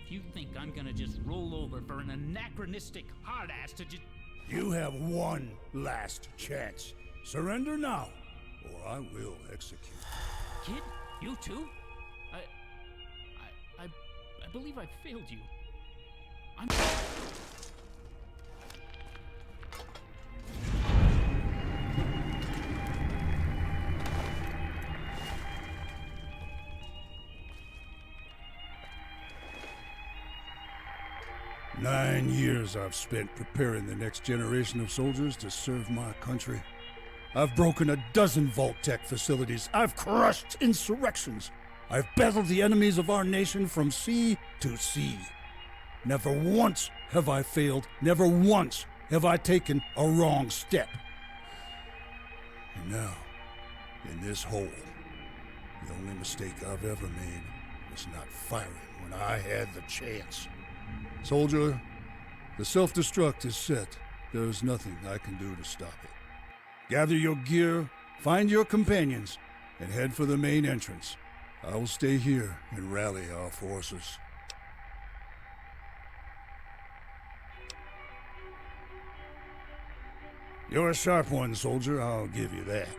If you think I'm gonna just roll over for an anachronistic hard-ass to just... You have one last chance. Surrender now, or I will execute. Kid, you too? I believe I failed you. I'm... 9 years I've spent preparing the next generation of soldiers to serve my country. I've broken a dozen Vault-Tec facilities. I've crushed insurrections. I've battled the enemies of our nation from sea to sea. Never once have I failed. Never once have I taken a wrong step. And now, in this hole, the only mistake I've ever made was not firing when I had the chance. Soldier, the self-destruct is set. There is nothing I can do to stop it. Gather your gear, find your companions, and head for the main entrance. I will stay here and rally our forces. You're a sharp one, soldier, I'll give you that.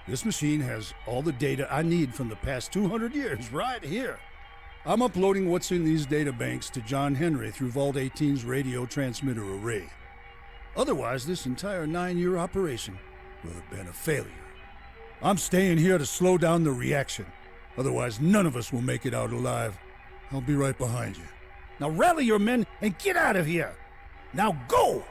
This machine has all the data I need from the past 200 years right here. I'm uploading what's in these databanks to John Henry through Vault 18's radio transmitter array. Otherwise, this entire 9-year operation will have been a failure. I'm staying here to slow down the reaction. Otherwise, none of us will make it out alive. I'll be right behind you. Now rally your men and get out of here! Now go!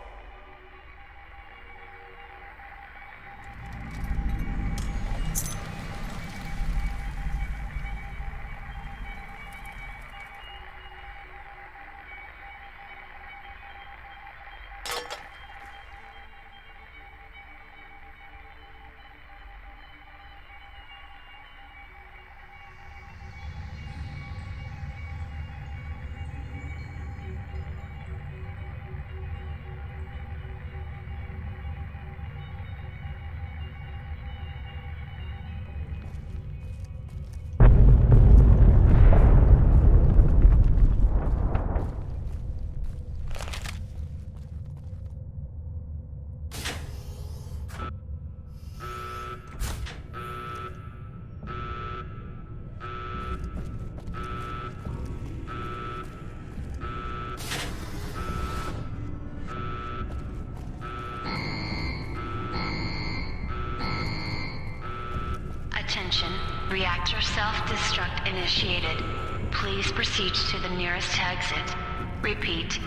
Attention, reactor self-destruct initiated. Please proceed to the nearest exit. Repeat,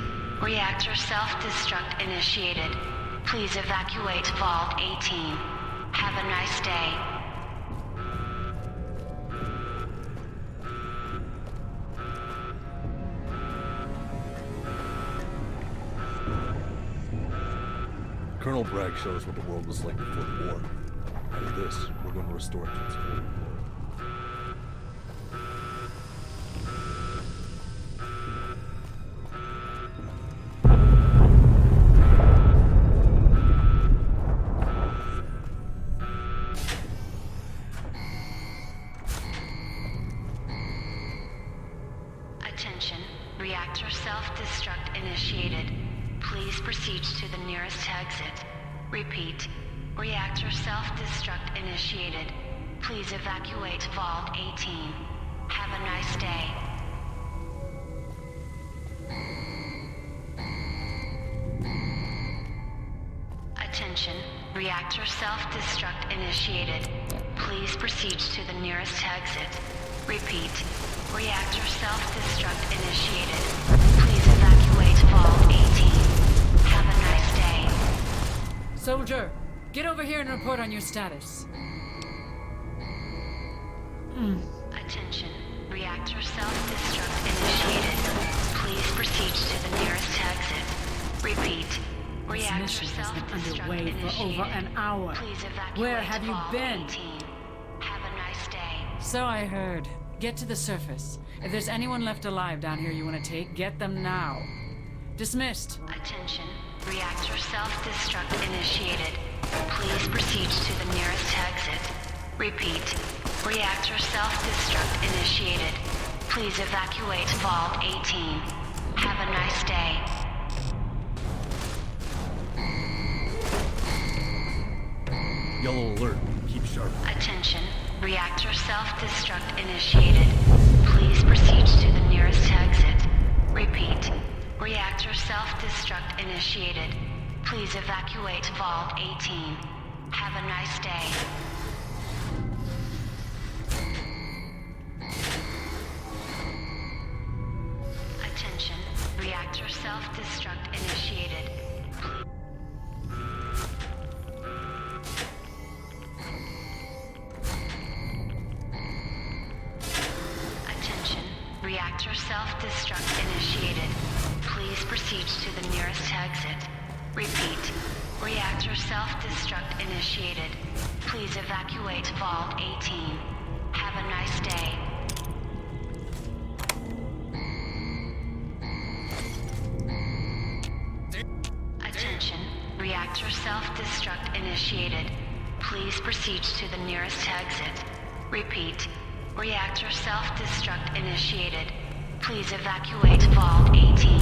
reactor self-destruct initiated. Please evacuate Vault 18. Have a nice day. Colonel Bragg showed us what the world was like before the war. And with this, we're going to restore it to its full glory. Attention, reactor self-destruct initiated. Please proceed to the nearest exit. Repeat, reactor self-destruct initiated. Please evacuate Vault 18. Have a nice day. Attention, reactor self-destruct initiated. Please proceed to the nearest exit. Repeat, reactor self-destruct initiated. Please evacuate Vault 18. Have a nice day. Soldier, get over here and report on your status. Attention, reactor self-destruct initiated. Please proceed to the nearest exit. Repeat, Reactor mission has been self-destruct underway for over initiated. an hour. Please evacuate Where have you Vault been? 18. Have a nice day. So I heard. Get to the surface. If there's anyone left alive down here you want to take, get them now. Dismissed. Attention. Reactor self-destruct initiated. Please proceed to the nearest exit. Repeat. Reactor self-destruct initiated. Please evacuate Vault 18. Have a nice day. Yellow alert. Keep sharp. Attention. Reactor self-destruct initiated. Please proceed to the nearest exit. Repeat. Reactor self-destruct initiated. Please evacuate Vault 18. Have a nice day. Attention. Reactor self-destruct initiated. Attention. Reactor self-destruct initiated. Please proceed to the nearest exit. Repeat. Reactor self-destruct initiated. Please evacuate Vault 18. Have a nice day. Attention. Reactor self-destruct initiated. Please proceed to the nearest exit. Repeat. Reactor self-destruct initiated. Please evacuate Vault 18.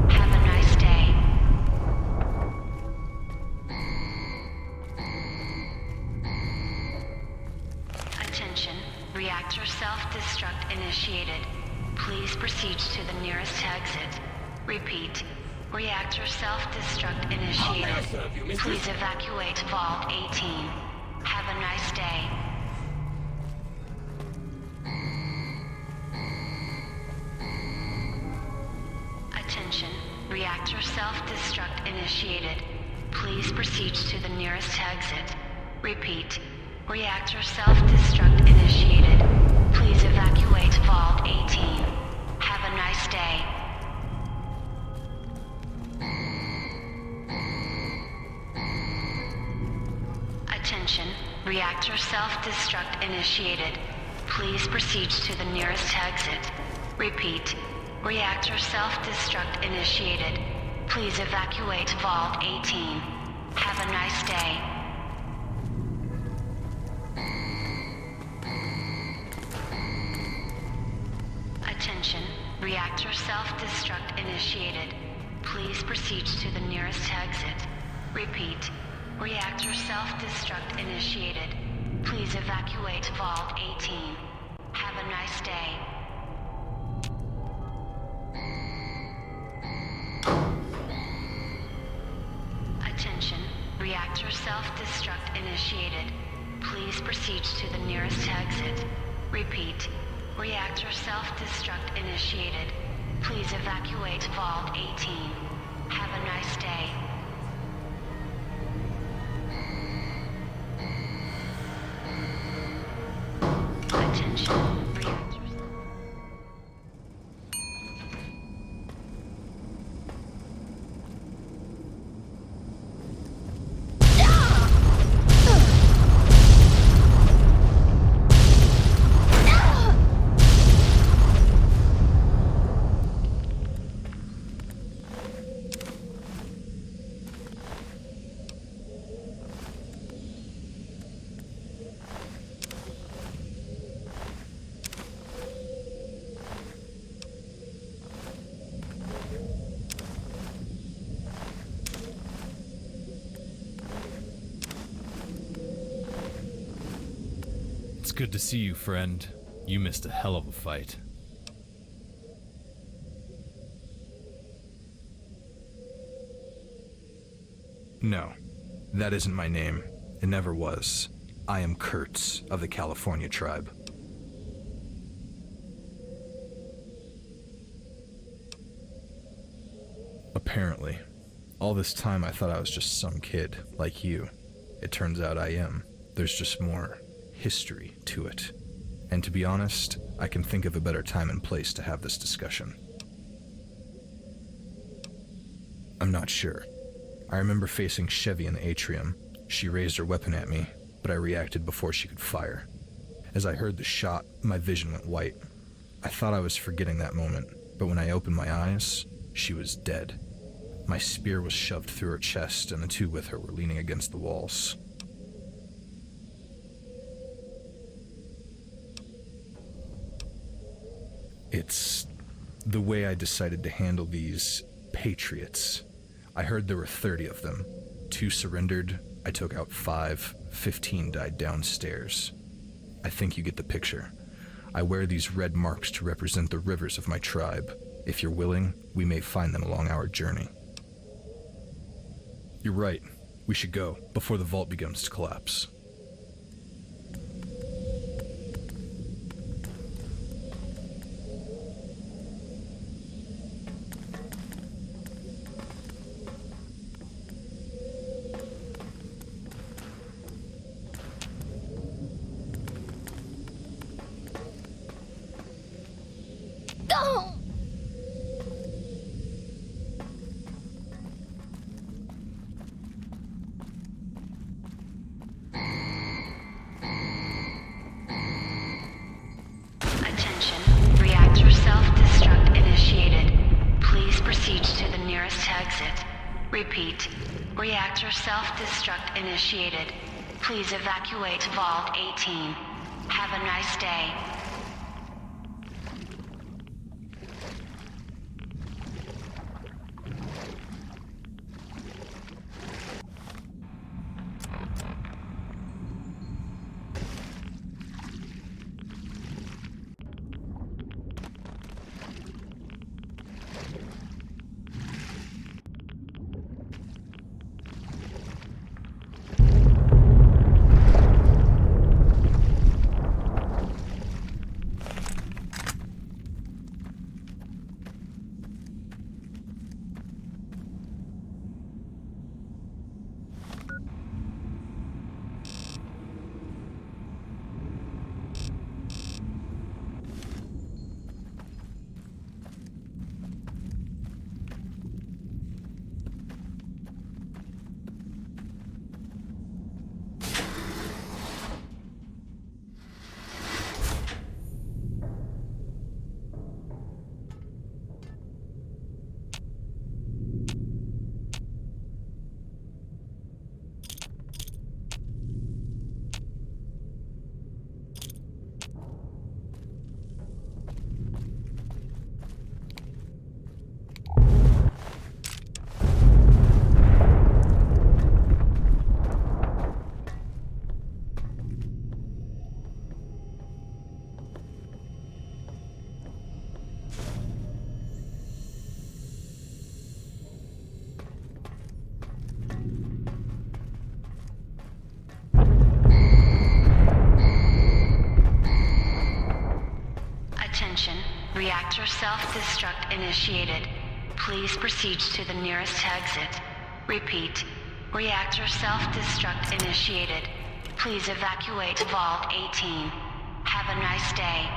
Have a nice day. Attention. Reactor self-destruct initiated. Please proceed to the nearest exit. Repeat. Reactor self-destruct initiated. Please evacuate Vault 18. Have a nice day. Attention. Reactor self-destruct initiated. Please proceed to the nearest exit. Repeat. Reactor self-destruct initiated. Please evacuate Vault 18. Have a nice day. Attention. Reactor self-destruct initiated. Please proceed to the nearest exit. Repeat. Reactor self-destruct initiated. Please evacuate Vault 18. Have a nice day. Attention. Reactor self-destruct initiated. Please proceed to the nearest exit. Repeat. Reactor self-destruct initiated. Please evacuate Vault 18. Have a nice day. Attention. Reactor self-destruct initiated. Please proceed to the nearest exit. Repeat. Reactor self-destruct initiated. Please evacuate Vault 18. Have a nice day. Attention. Reactor It's good to see you, friend. You missed a hell of a fight. No, that isn't my name. It never was. I am Kurtz of the California tribe. Apparently. All this time I thought I was just some kid, like you. It turns out I am. There's just more history to it. And to be honest, I can think of a better time and place to have this discussion. I'm not sure. I remember facing Chevy in the atrium. She raised her weapon at me, but I reacted before she could fire. As I heard the shot, my vision went white. I thought I was forgetting that moment, but when I opened my eyes, she was dead. My spear was shoved through her chest, and the two with her were leaning against the walls. It's the way I decided to handle these patriots. I heard there were 30 of them. 2 surrendered, I took out 5, 15 died downstairs. I think you get the picture. I wear these red marks to represent the rivers of my tribe. If you're willing, we may find them along our journey. You're right. We should go, before the vault begins to collapse. Attention, reactor self-destruct initiated. Please proceed to the nearest exit. Repeat, reactor self-destruct initiated. Please evacuate Vault 18. Have a nice day. Attention, reactor self-destruct initiated. Please proceed to the nearest exit. Repeat, reactor self-destruct initiated. Please evacuate Vault 18. Have a nice day.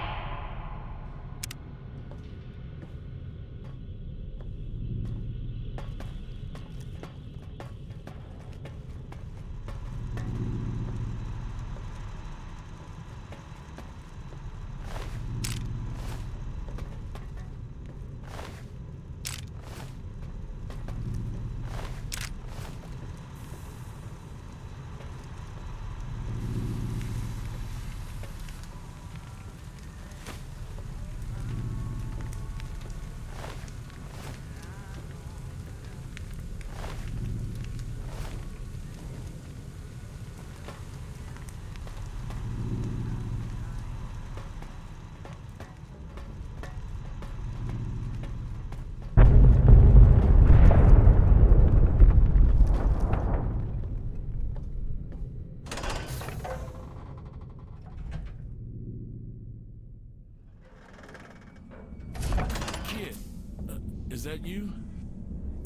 Is that you?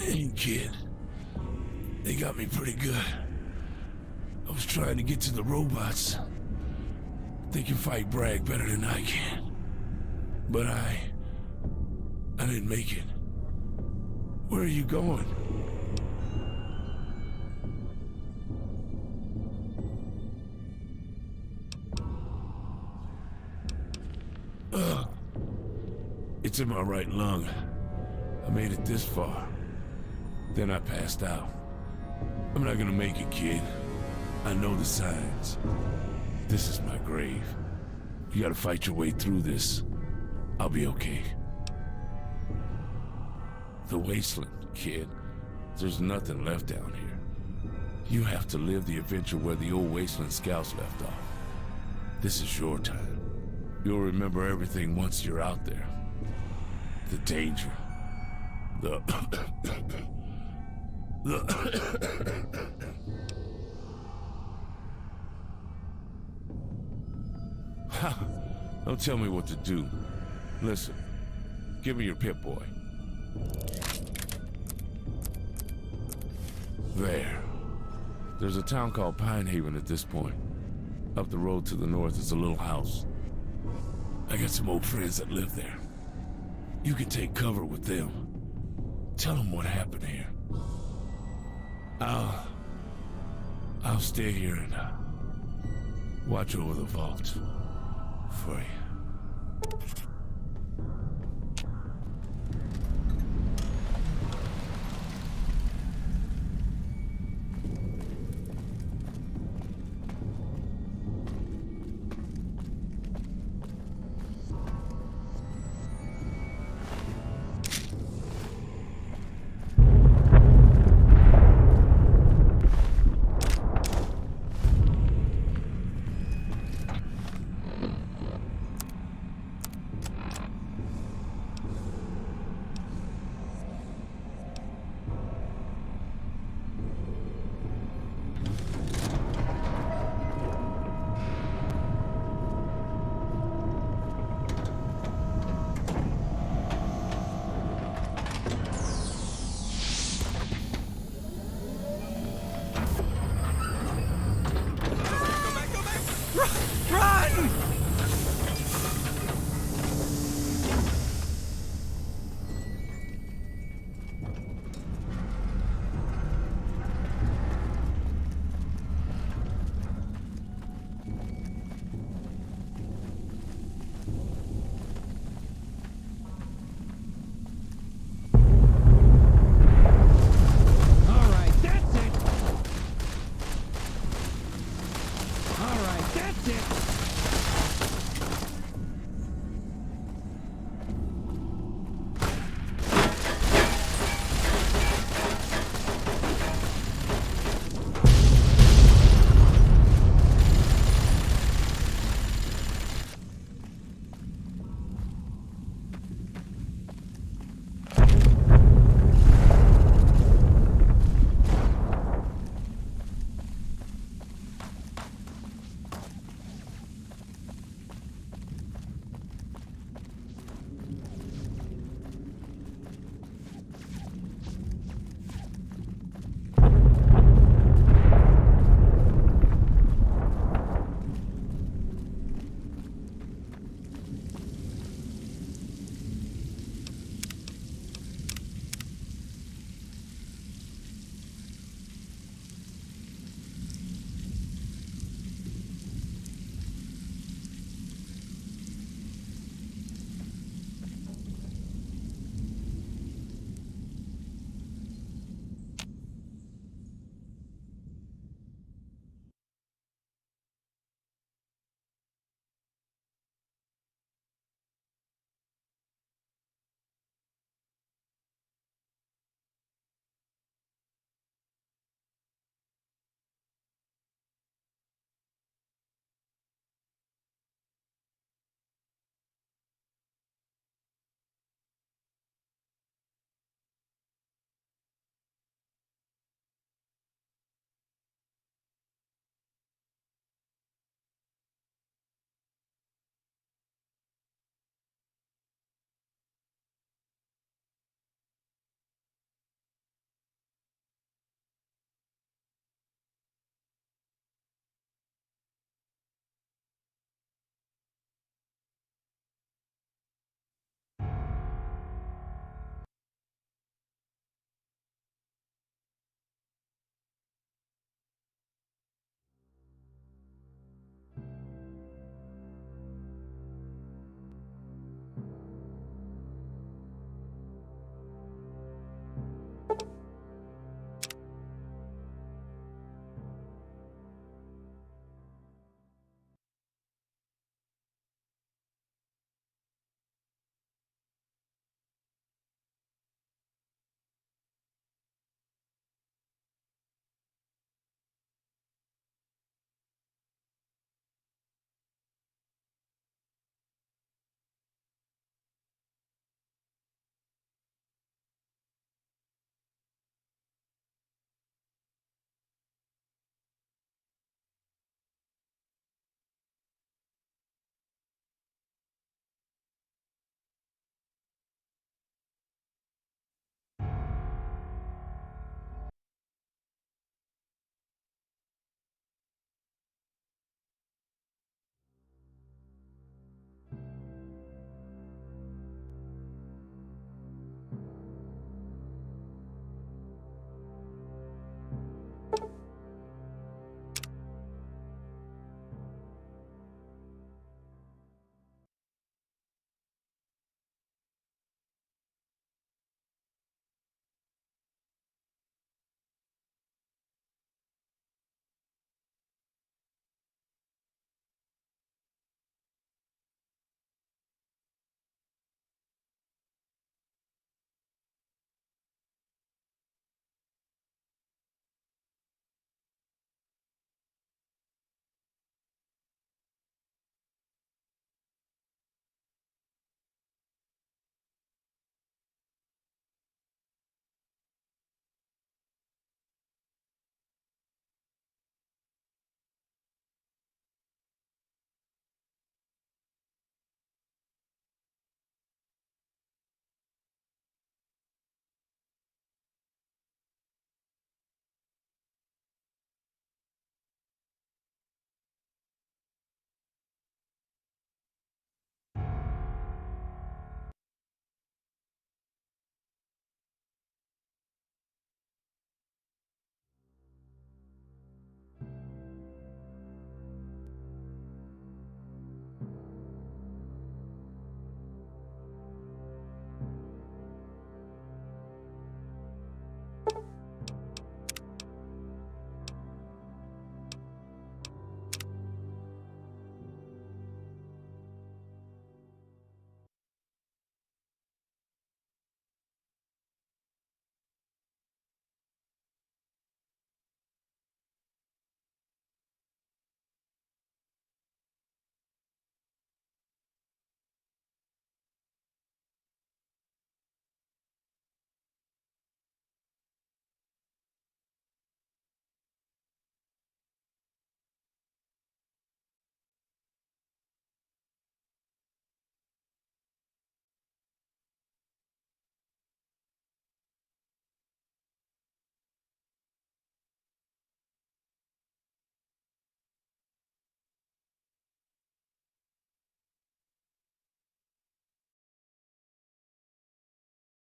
Hey, kid. They got me pretty good. I was trying to get to the robots. They can fight Bragg better than I can. But I didn't make it. Where are you going? bullets in my right lung. I made it this far. Then I passed out. I'm not gonna make it, kid. I know the signs. This is my grave. You gotta fight your way through this. I'll be okay. The wasteland, kid. There's nothing left down here. You have to live the adventure where the old wasteland scouts left off. This is your time. You'll remember everything once you're out there. The danger. The... Don't tell me what to do. Listen, give me your Pip-Boy. There. There's a town called Pine Haven at this point. Up the road to the north is a little house. I got some old friends that live there. You can take cover with them. Tell them what happened here. I'll stay here and watch over the vault for you. That's it!